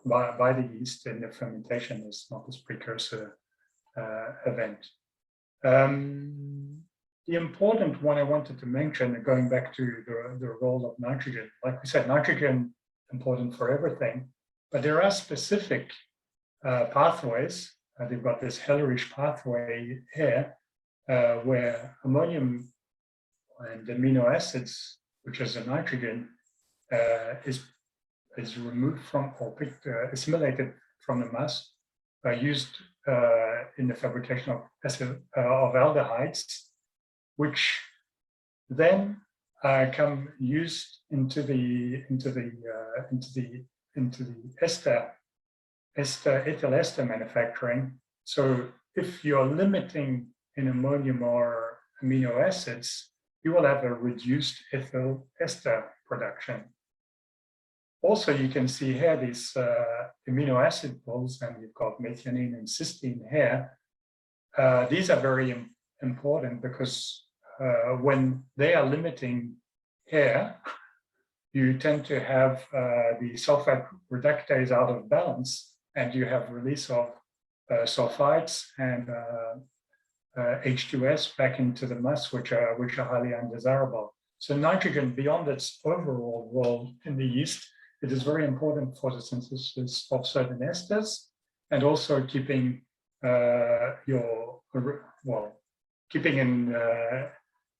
by the yeast in the fermentation. Is not this precursor event. The important one I wanted to mention, going back to the role of nitrogen, like we said, nitrogen important for everything, but there are specific pathways. They've got this Hellerich pathway here, where ammonium and amino acids, which is a nitrogen, is removed from or assimilated from the must, used in the fabrication of aldehydes, which then come used into the ethyl ester manufacturing. So if you're limiting in ammonium or amino acids, you will have a reduced ethyl ester production. Also, you can see here these amino acid pools, and you've got methionine and cysteine here. These are very important because when they are limiting here, you tend to have the sulfite reductase out of balance, and you have release of sulfites and H2S back into the must, which are highly undesirable. So nitrogen, beyond its overall role in the yeast, it is very important for the synthesis of certain esters, and also keeping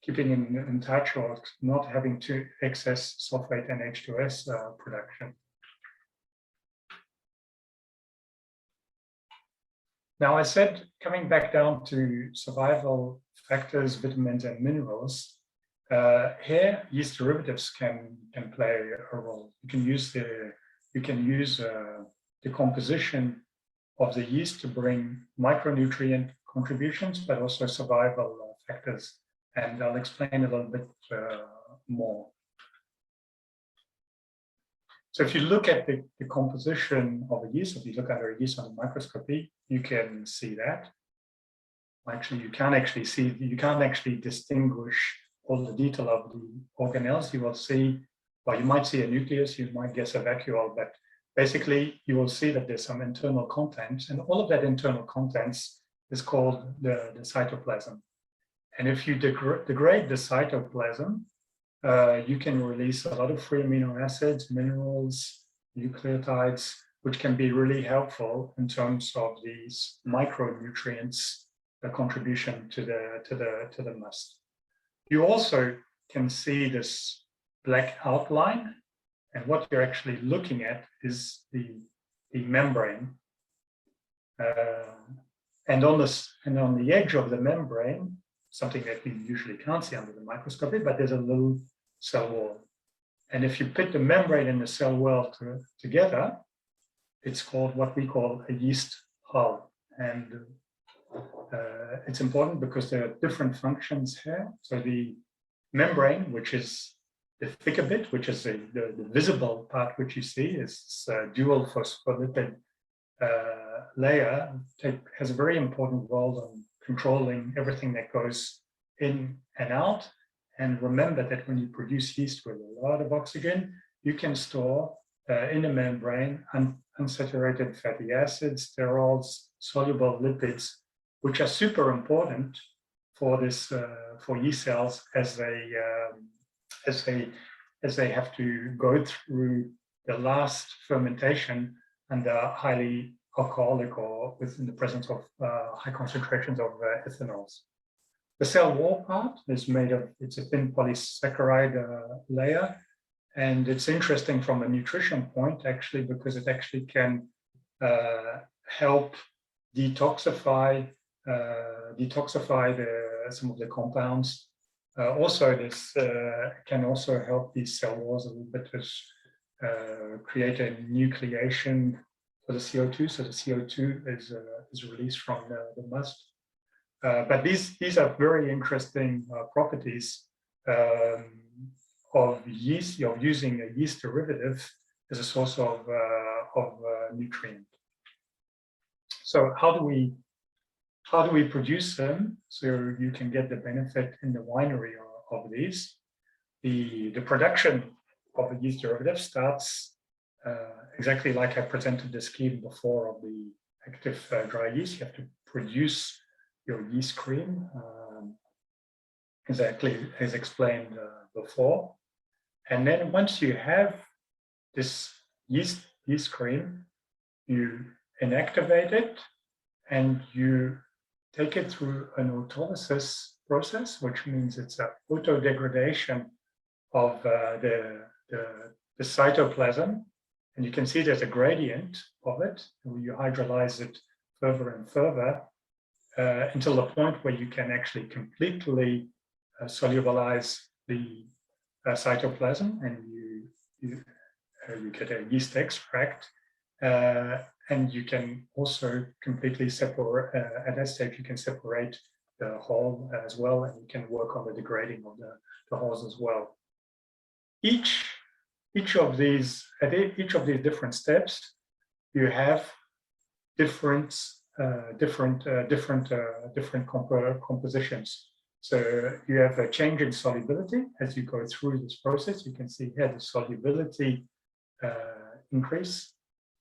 keeping in touch or not having too excess sulfate and H2S production. Now, I said, coming back down to survival factors, vitamins, and minerals, here yeast derivatives can play a role. You can use the composition of the yeast to bring micronutrient contributions, but also survival factors. And I'll explain a little bit more. So if you look at the composition of a yeast, if you look at a yeast on a microscopy, you can see that. Actually, you can't actually distinguish all the detail of the organelles. You will see, well, you might see a nucleus, you might guess a vacuole, but basically you will see that there's some internal contents, and all of that internal contents is called the cytoplasm. And if you degrade the cytoplasm, you can release a lot of free amino acids, minerals, nucleotides, which can be really helpful in terms of these micronutrients, the contribution to the must. You also can see this black outline, and what you're actually looking at is the membrane. And on the edge of the membrane, something that you usually can't see under the microscopy, but there's a little cell wall. And if you put the membrane and the cell wall together, it's called what we call a yeast hull. And it's important because there are different functions here. So the membrane, which is the thicker bit, which is the visible part which you see, is dual phospholipid layer, has a very important role in controlling everything that goes in and out. And remember that when you produce yeast with a lot of oxygen, you can store in the membrane unsaturated fatty acids, sterols, soluble lipids, which are super important for this for yeast cells as they have to go through the last fermentation under highly alcoholic or within the presence of high concentrations of ethanols. The cell wall part is made of, it's a thin polysaccharide layer, and it's interesting from a nutrition point actually, because it actually can help detoxify some of the compounds. Also, this can also help these cell walls a little bit to create a nucleation for the CO2. So the CO2 is released from the must. But these are very interesting properties of yeast. You're using a yeast derivative as a source of nutrient. So how do we produce them so you can get the benefit in the winery of these? The production of a yeast derivative starts exactly like I presented the scheme before of the active dry yeast. You have to produce your yeast cream, exactly as explained before. And then once you have this yeast cream, you inactivate it and you take it through an autolysis process, which means it's an auto-degradation of the cytoplasm. And you can see there's a gradient of it. You hydrolyze it further and further until the point where you can actually completely solubilize the cytoplasm, and you get a yeast extract. And you can also completely separate, at that stage, you can separate the hull as well, and you can work on the degrading of the hulls as well. Each of these different steps, you have different compositions. So you have a change in solubility as you go through this process. You can see here the solubility increase.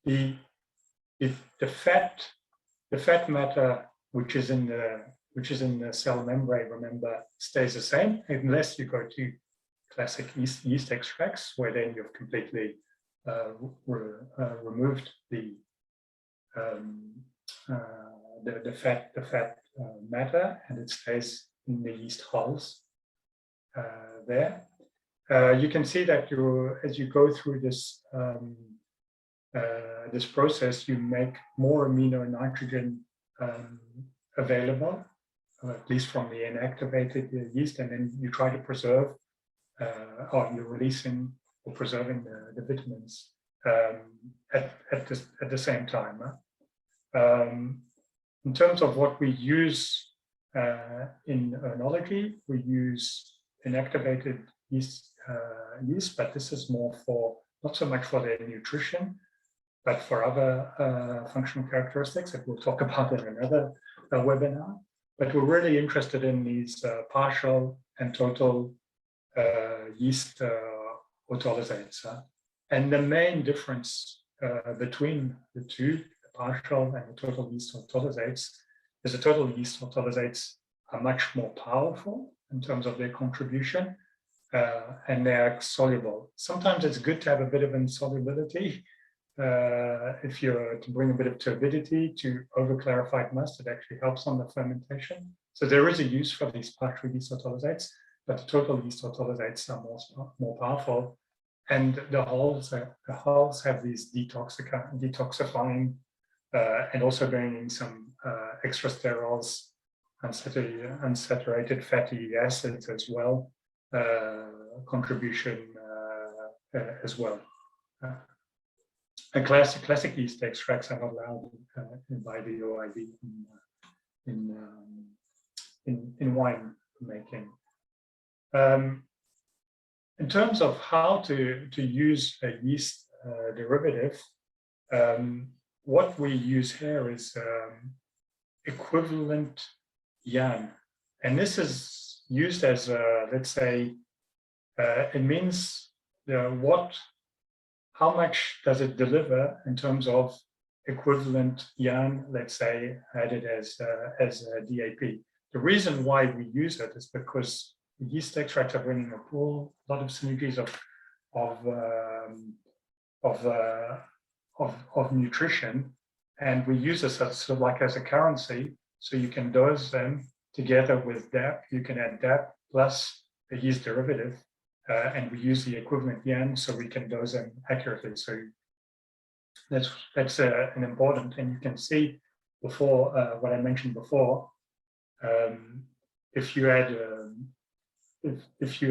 The fat matter which is in the cell membrane, remember, stays the same unless you go to classic yeast extracts, where then you've completely removed the fat matter, and it stays in the yeast hulls there. You can see that as you go through this this process, you make more amino nitrogen available, at least from the inactivated yeast, and then you try to preserve, or you're releasing or preserving the vitamins at the same time. In terms of what we use in enology, we use inactivated yeast yeast, but this is more for, not so much for their nutrition, but for other functional characteristics that we'll talk about in another webinar. But we're really interested in these partial and total yeast autolysates. And the main difference between the two, the partial and the total yeast autolysates, is the total yeast autolysates are much more powerful in terms of their contribution, and they're soluble. Sometimes it's good to have a bit of insolubility. If you're to bring a bit of turbidity to over-clarified must, it actually helps on the fermentation. So there is a use for these partial yeast autolysates, but the total yeast autolysates are more powerful. And the hulls have these detoxifying and also bringing some extra sterols, unsaturated fatty acids as well, contribution as well. And classic yeast extracts are not allowed by the OIV in wine making. In terms of how to use a yeast derivative, what we use here is equivalent YAN, and this is used as let's say it means how much does it deliver in terms of equivalent YAN, let's say, added as DAP. The reason why we use it is because yeast extracts are bringing a lot of synergies of nutrition, and we use this as sort of like as a currency. So you can dose them together with DAP. You can add DAP plus a yeast derivative, and we use the equivalent YAN, so we can dose them accurately. So that's an important, and you can see before what I mentioned before. If you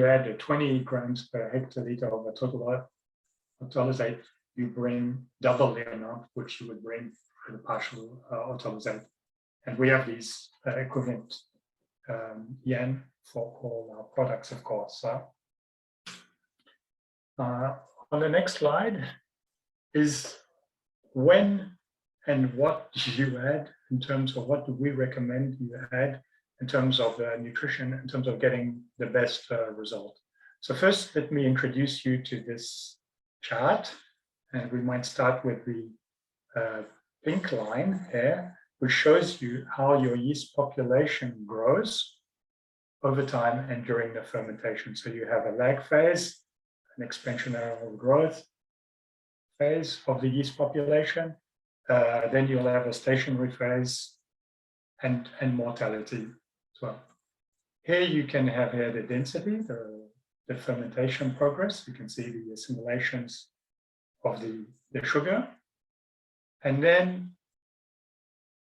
add 20 grams per hectoliter of a total autolysate, you bring double the amount which you would bring for the partial autolysate. And we have these equivalent YAN for all our products, of course. On the next slide is when and what do you add in terms of what do we recommend you add in terms of nutrition, in terms of getting the best result. So first, let me introduce you to this chart, and we might start with the pink line here, which shows you how your yeast population grows over time and during the fermentation. So you have a lag phase, an expansionary growth phase of the yeast population. Then you'll have a stationary phase and mortality as well. Here you can have the density, the fermentation progress. You can see the assimilations of the sugar. And then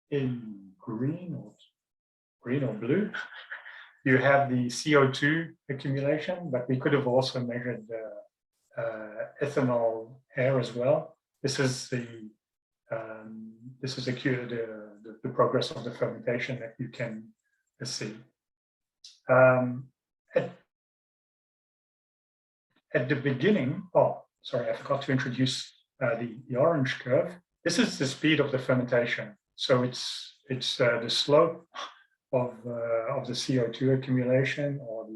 in green or blue, you have the CO2 accumulation, but we could have also measured the ethanol here as well. This is the progress of the fermentation that you can see. At the beginning, sorry, I forgot to introduce the orange curve. This is the speed of the fermentation. So it's the slope of the CO2 accumulation, or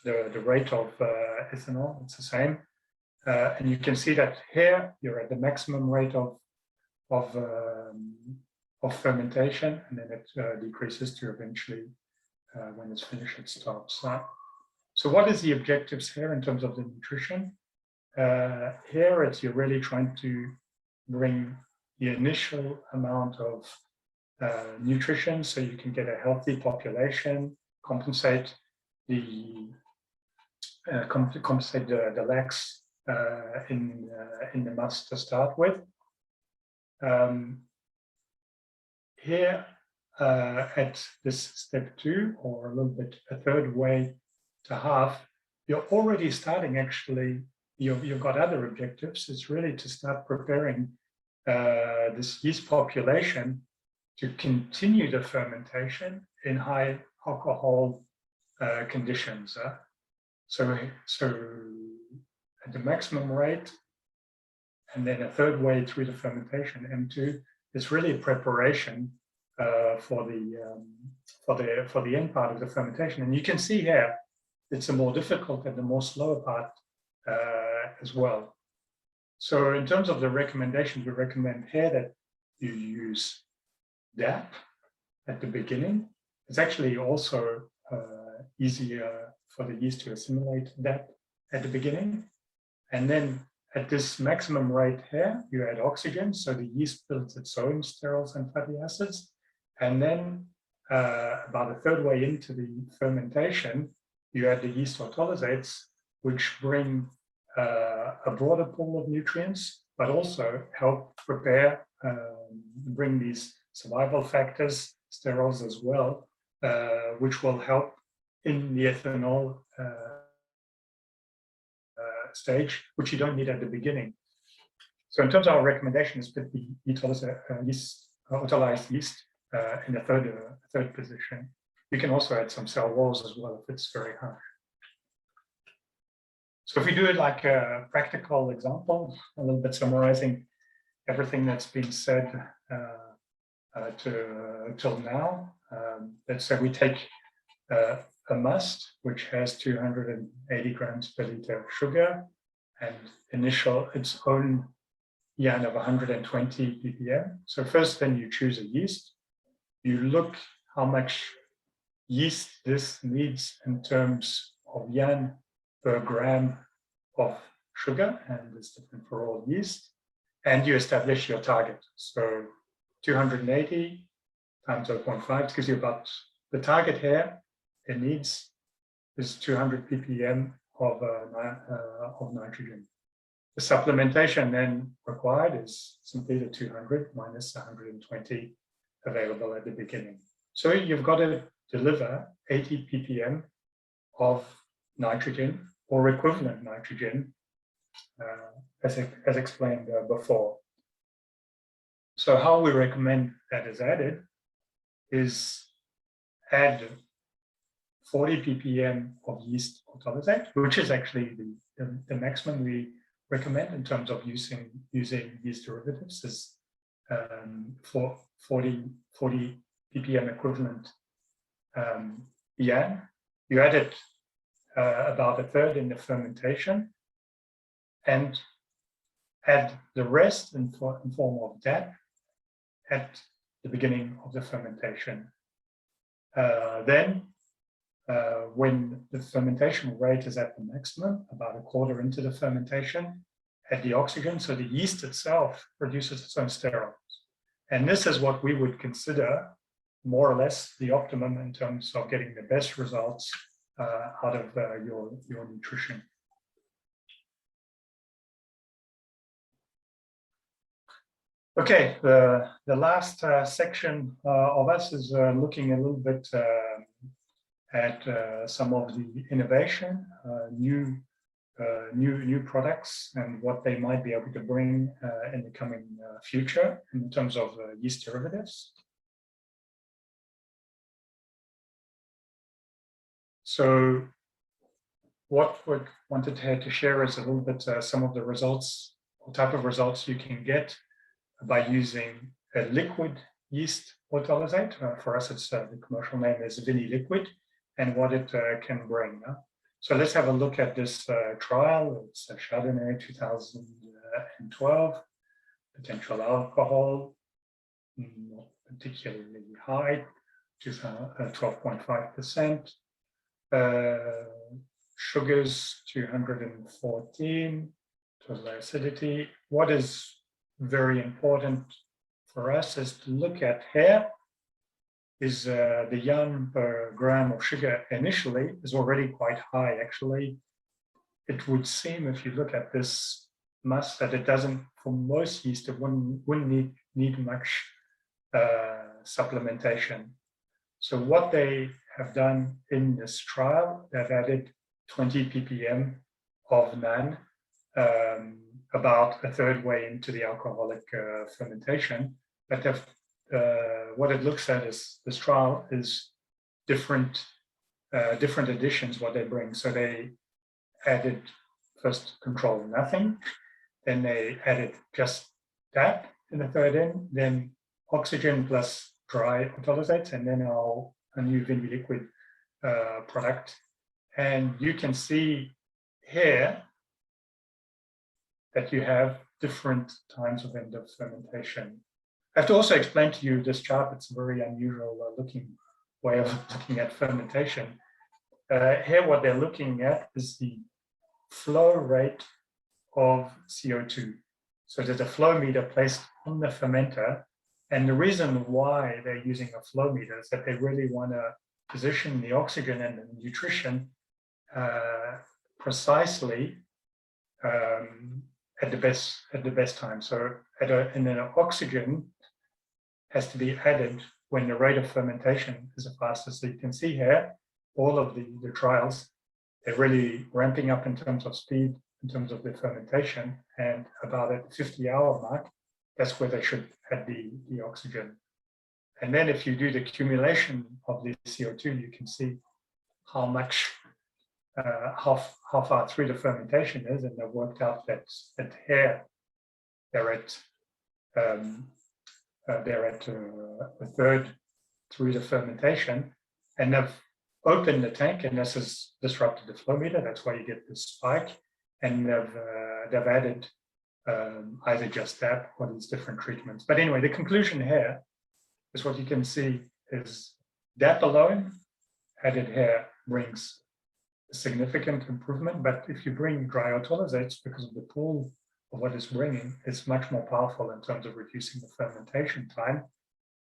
the rate of ethanol. It's the same, and you can see that here you're at the maximum rate of fermentation, and then it decreases to eventually, when it's finished, it stops. So what is the objectives here in terms of the nutrition? Here it's you're really trying to bring the initial amount of nutrition so you can get a healthy population, compensate the lacks in the must to start with. Here at this step 2, or a little bit a third way to half, you're already starting, actually, you've got other objectives. It's really to start preparing this yeast population to continue the fermentation in high alcohol conditions. So at the maximum rate, and then a third way through the fermentation, M2, is really a preparation for the end part of the fermentation. And you can see here, it's a more difficult and the more slower part as well. So in terms of the recommendations, we recommend here that you use DAP at the beginning. It's actually also easier for the yeast to assimilate DAP at the beginning. And then at this maximum rate here, you add oxygen, so the yeast builds its own sterols and fatty acids. And then about a third way into the fermentation, you add the yeast autolysates, which bring a broader pool of nutrients, but also help prepare, bring these survival factors, sterols as well, which will help in the ethanol stage, which you don't need at the beginning. So in terms of our recommendation is put the autolyzed yeast in the third position. You can also add some cell walls as well if it's very harsh. So if we do it like a practical example, a little bit summarizing everything that's been said till now, let's say we take a must, which has 280 grams per liter of sugar and its own YAN of 120 ppm. So first, then you choose a yeast. You look how much yeast this needs in terms of YAN per gram of sugar, and it's different for all yeast. And you establish your target. So 280 times 0.5 gives you about the target here. It needs is 200 ppm of nitrogen. The supplementation then required is simply the 200 minus 120 available at the beginning. So you've got to deliver 80 ppm of nitrogen or equivalent nitrogen, as explained before. So how we recommend that is added is add 40 ppm of yeast autolysate, which is actually the maximum we recommend in terms of using yeast derivatives, is for 40 ppm equivalent YAN. You add it about a third in the fermentation and add the rest in form of DAP at the beginning of the fermentation. Then when the fermentation rate is at the maximum, about a quarter into the fermentation, add the oxygen, so the yeast itself produces its own sterols. And this is what we would consider more or less the optimum in terms of getting the best results out of your nutrition. Okay, the last section of us is looking a little bit at some of the innovation, new products, and what they might be able to bring in the coming future in terms of yeast derivatives. So what we wanted to share is a little bit some of the results, what type of results you can get by using a liquid yeast autolysate. For us, it's the commercial name is Liquid, and what it can bring. So let's have a look at this trial. It's a Chardonnay 2012, potential alcohol, not particularly high, 12.5%. Sugars 214, total acidity. What is very important for us is to look at here is the YAN per gram of sugar initially is already quite high. Actually, it would seem if you look at this must that it doesn't, for most yeast, it wouldn't need much supplementation. So what they have done in this trial, they've added 20 ppm of NAN about a third way into the alcoholic fermentation. But what it looks at is this trial is different additions what they bring. So they added first control nothing, then they added just that in the third in, then oxygen plus dry autolysates, and then a new vinny liquid product. And you can see here that you have different times of end of fermentation. I have to also explain to you this chart. It's a very unusual looking way of looking at fermentation. Here, what they're looking at is the flow rate of CO2. So there's a flow meter placed on the fermenter. And the reason why they're using a flow meter is that they really want to position the oxygen and the nutrition precisely at the best time. So and then oxygen has to be added when the rate of fermentation is the fastest. So you can see here, all of the trials, they're really ramping up in terms of speed, in terms of the fermentation, and about at the 50-hour mark, that's where they should add the oxygen. And then if you do the accumulation of the CO2, you can see how much, how far through the fermentation is, and they've worked out that here they're at a third through the fermentation, and they've opened the tank, and this has disrupted the flow meter. That's why you get this spike, and they've added either just that or these different treatments. But anyway, the conclusion here is what you can see is that alone added here brings a significant improvement. But if you bring dry autolysates, because of the pool of what it's bringing, it's much more powerful in terms of reducing the fermentation time.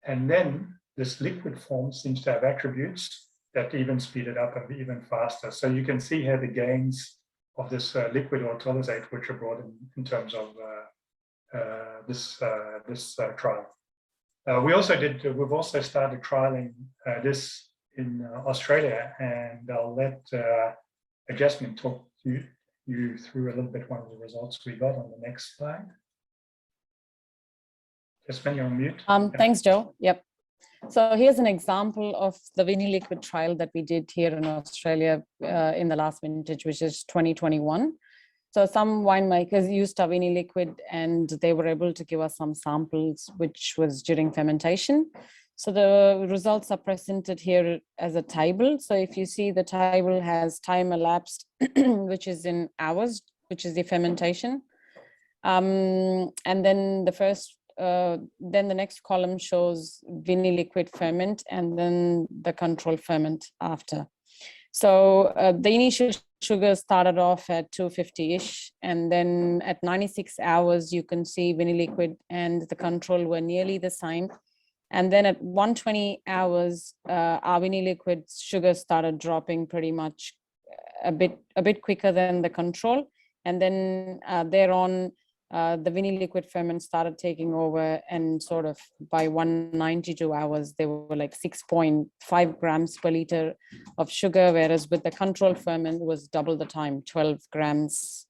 And then this liquid form seems to have attributes that even speed it up and be even faster. So you can see here the gains of this liquid autolysate, which are brought in terms of this trial. We've also started trialing this in Australia, and I'll let Jasmine talk you through a little bit one of the results we got on the next slide. Jasmine, you're on mute. Thanks, Joe. Yep. So here's an example of the vinny liquid trial that we did here in Australia in the last vintage, which is 2021. So some winemakers used our vinny liquid, and they were able to give us some samples, which was during fermentation. So the results are presented here as a table. So if you see, the table has time elapsed, which is in hours, which is the fermentation. And then then the next column shows vinny liquid ferment, and then the control ferment after. So the initial sugar started off at 250-ish, and then at 96 hours, you can see vinny liquid and the control were nearly the same. And then at 120 hours, our vinny liquid sugar started dropping pretty much a bit quicker than the control. And then thereon, the vinny liquid ferment started taking over, and sort of by 192 hours, they were like 6.5 grams per liter of sugar, whereas with the control ferment was double the time, 12 grams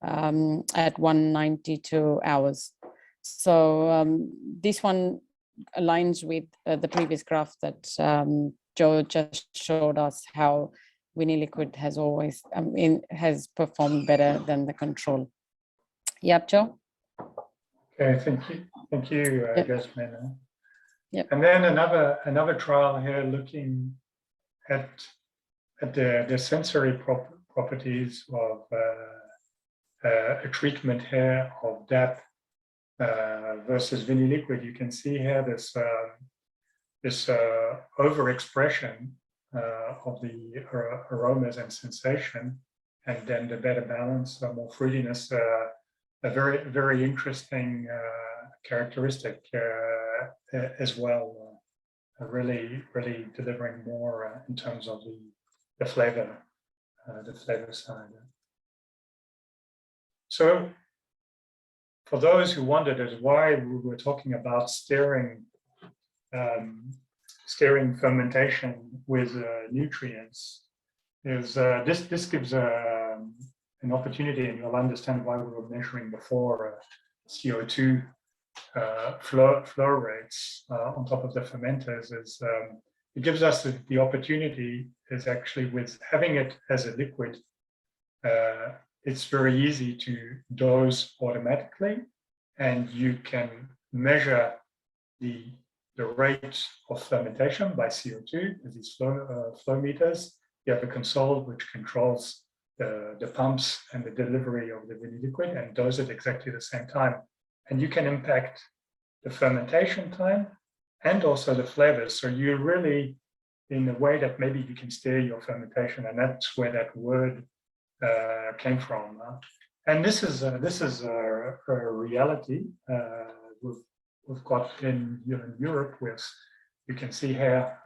at 192 hours. So this one aligns with the previous graph that Joe just showed us, how vinny liquid has always has performed better than the control. Yep, Joe. Okay, thank you, Yep. Jasmine. Yep. And then another trial here looking at the sensory properties of a treatment here of DAP versus vinny liquid. You can see here this overexpression of the aromas and sensation, and then the better balance, more fruitiness. A very interesting characteristic as well. Really delivering more in terms of the flavor side. So, for those who wondered as why we were talking about steering fermentation with nutrients, is this gives an opportunity, and you'll understand why we were measuring before CO2 flow rates on top of the fermenters. Is it gives us the opportunity is actually with having it as a liquid it's very easy to dose automatically, and you can measure the rate of fermentation by CO2 with these flow meters. You have a console which controls the pumps and the delivery of the vinny liquid and dose it exactly the same time. And you can impact the fermentation time and also the flavors. So you really, in a way that maybe you can steer your fermentation, and that's where that word came from. And this is a reality we've got in Europe, with, you can see here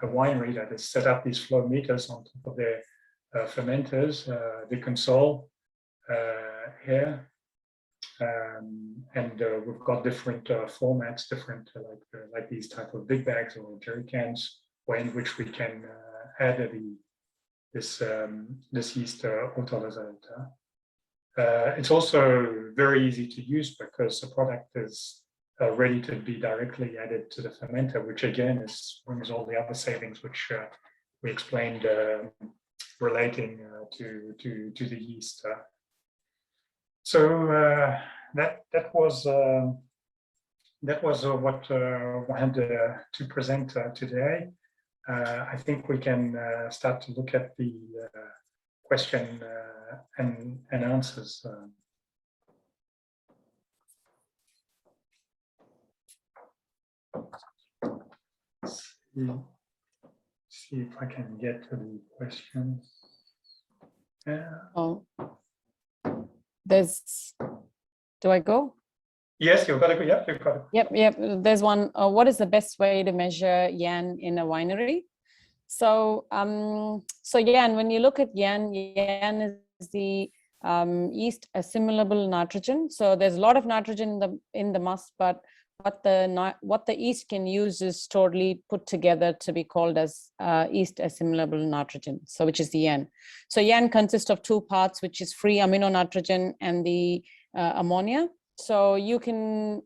a winery that has set up these flow meters on top of their fermenters, the console here. And we've got different formats, different like these type of big bags or jerry cans, in which we can add this yeast autolysate. It's also very easy to use because the product is ready to be directly added to the fermenter, which again brings all the other savings which we explained relating to the yeast. So that was what I had to present today. I think we can start to look at the question and answers. See if I can get to the questions. Oh, do I go? Yes, you've got to go. Yep, you've got it. Yep. There's one. What is the best way to measure YAN in a winery? So, YAN, when you look at YAN is the yeast assimilable nitrogen. So there's a lot of nitrogen in the must, but what the yeast can use is totally put together to be called as yeast assimilable nitrogen, so which is the YAN. So YAN consists of two parts, which is free amino nitrogen and the ammonia. So you can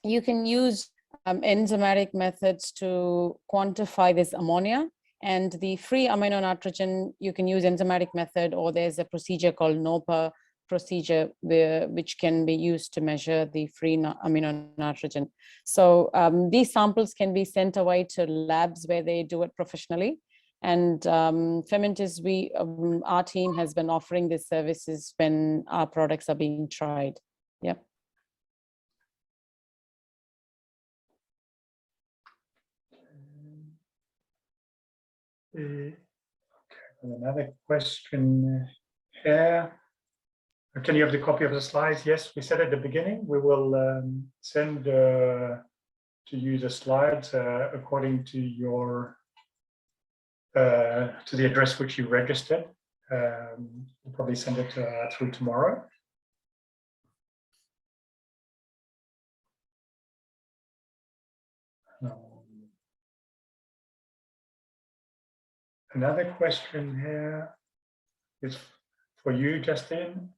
use enzymatic methods to quantify this ammonia, and the free amino nitrogen you can use enzymatic method, or there's a procedure called NOPA procedure which can be used to measure the free amino nitrogen. So these samples can be sent away to labs where they do it professionally. And Fermentis, our team has been offering these services when our products are being tried. Yep. Okay, another question here. Can you have the copy of the slides? Yes, we said at the beginning, we will send to you the slides according to your to the address which you registered. We'll probably send it through tomorrow. Another question here is for you, Justine.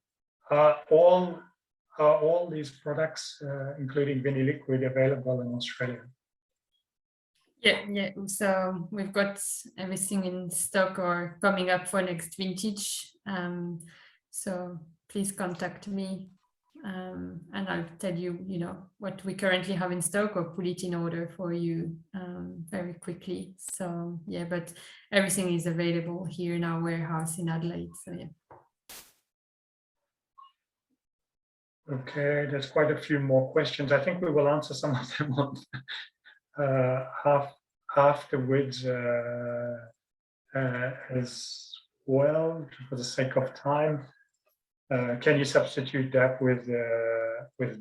Are all these products, including vinny liquid, available in Australia? Yeah. So we've got everything in stock or coming up for next vintage. So please contact me, and I'll tell you, what we currently have in stock, or put it in order for you very quickly. So yeah, but everything is available here in our warehouse in Adelaide. So yeah. Okay, there's quite a few more questions. I think we will answer some of them afterwards as well, for the sake of time. Can you substitute that with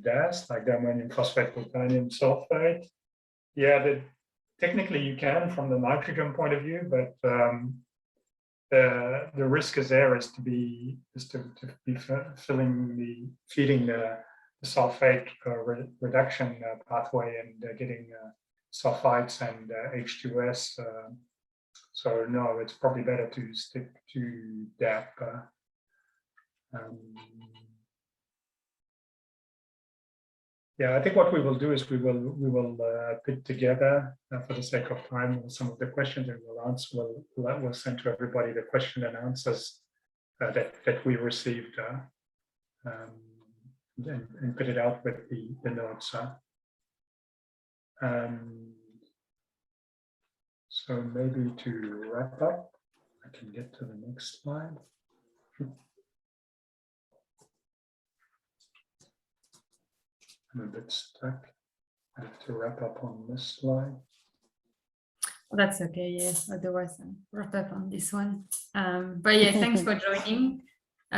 DAS, like diammonium phosphate titanium sulfate? Yeah, technically you can from the nitrogen point of view, but the risk is there to be feeding the sulfate reduction pathway and getting sulfites and H2S. So no, it's probably better to stick to DAP. Yeah, I think what we will do is we will put together, for the sake of time, some of the questions, and we'll send to everybody the question and answers that we received, and put it out with the notes. So maybe to wrap up, I can get to the next slide. I'm a bit stuck. I have to wrap up on this slide. That's okay, yeah. Otherwise, I'll wrap up on this one. But yeah, thanks for joining.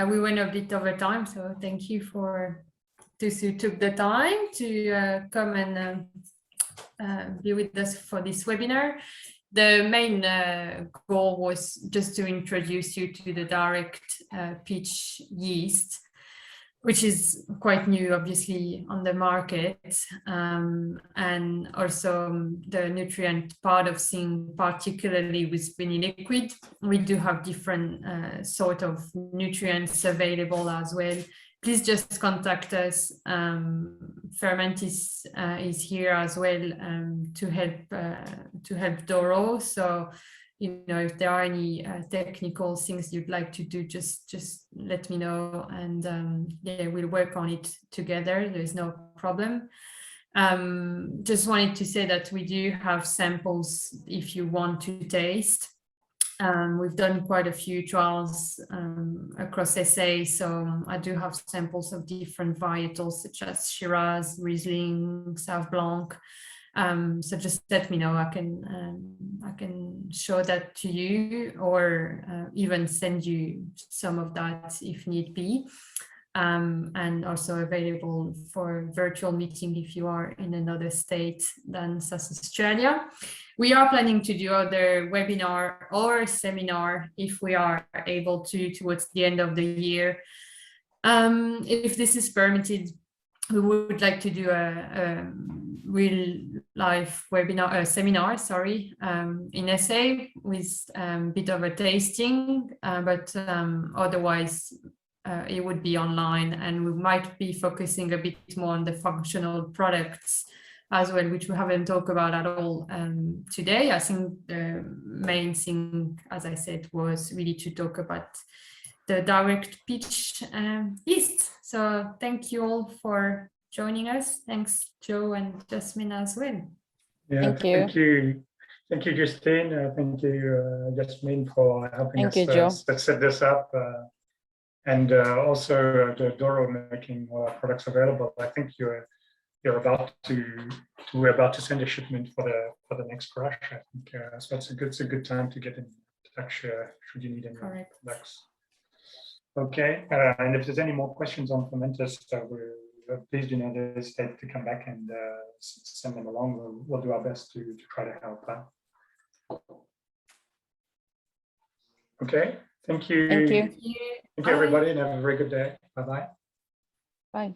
We went a bit over time, so thank you for those who took the time to come and be with us for this webinar. The main goal was just to introduce you to the direct pitch yeast, which is quite new, obviously, on the market, and also the nutrient part of things, particularly with liquid. We do have different sort of nutrients available as well. Please just contact us. Fermentis is here as well to help Doro. So, you know, if there are any technical things you'd like to do, just let me know, and yeah, we'll work on it together. There's no problem. Just wanted to say that we do have samples if you want to taste. We've done quite a few trials across SA, so I do have samples of different varietals such as Shiraz, Riesling, Sauv Blanc. So just let me know. I can show that to you, or even send you some of that if need be. And also available for virtual meeting if you are in another state than South Australia. We are planning to do other webinar or seminar if we are able to towards the end of the year. If this is permitted, we would like to do a real live webinar, seminar, sorry, in SA with a bit of a tasting, but otherwise it would be online, and we might be focusing a bit more on the functional products as well, which we haven't talked about at all today. I think the main thing, as I said, was really to talk about the direct pitch yeast. So thank you all for joining us. Thanks, Joe and Jasmine as well. Yeah, Thank you. Thank you, Justine. Thank you, Jasmine, for helping Thank you, Joe. set this up. And also the Doro making products available. I think we're about to send a shipment for the next crush. I think so. It's a good time to get in touch should you need any products. Okay, and if there's any more questions on Fermentis, please do not hesitate to come back and send them along. We'll do our best to try to help. Okay, thank you. Thank you. Thank you, everybody, and have a very good day. Bye-bye. Bye.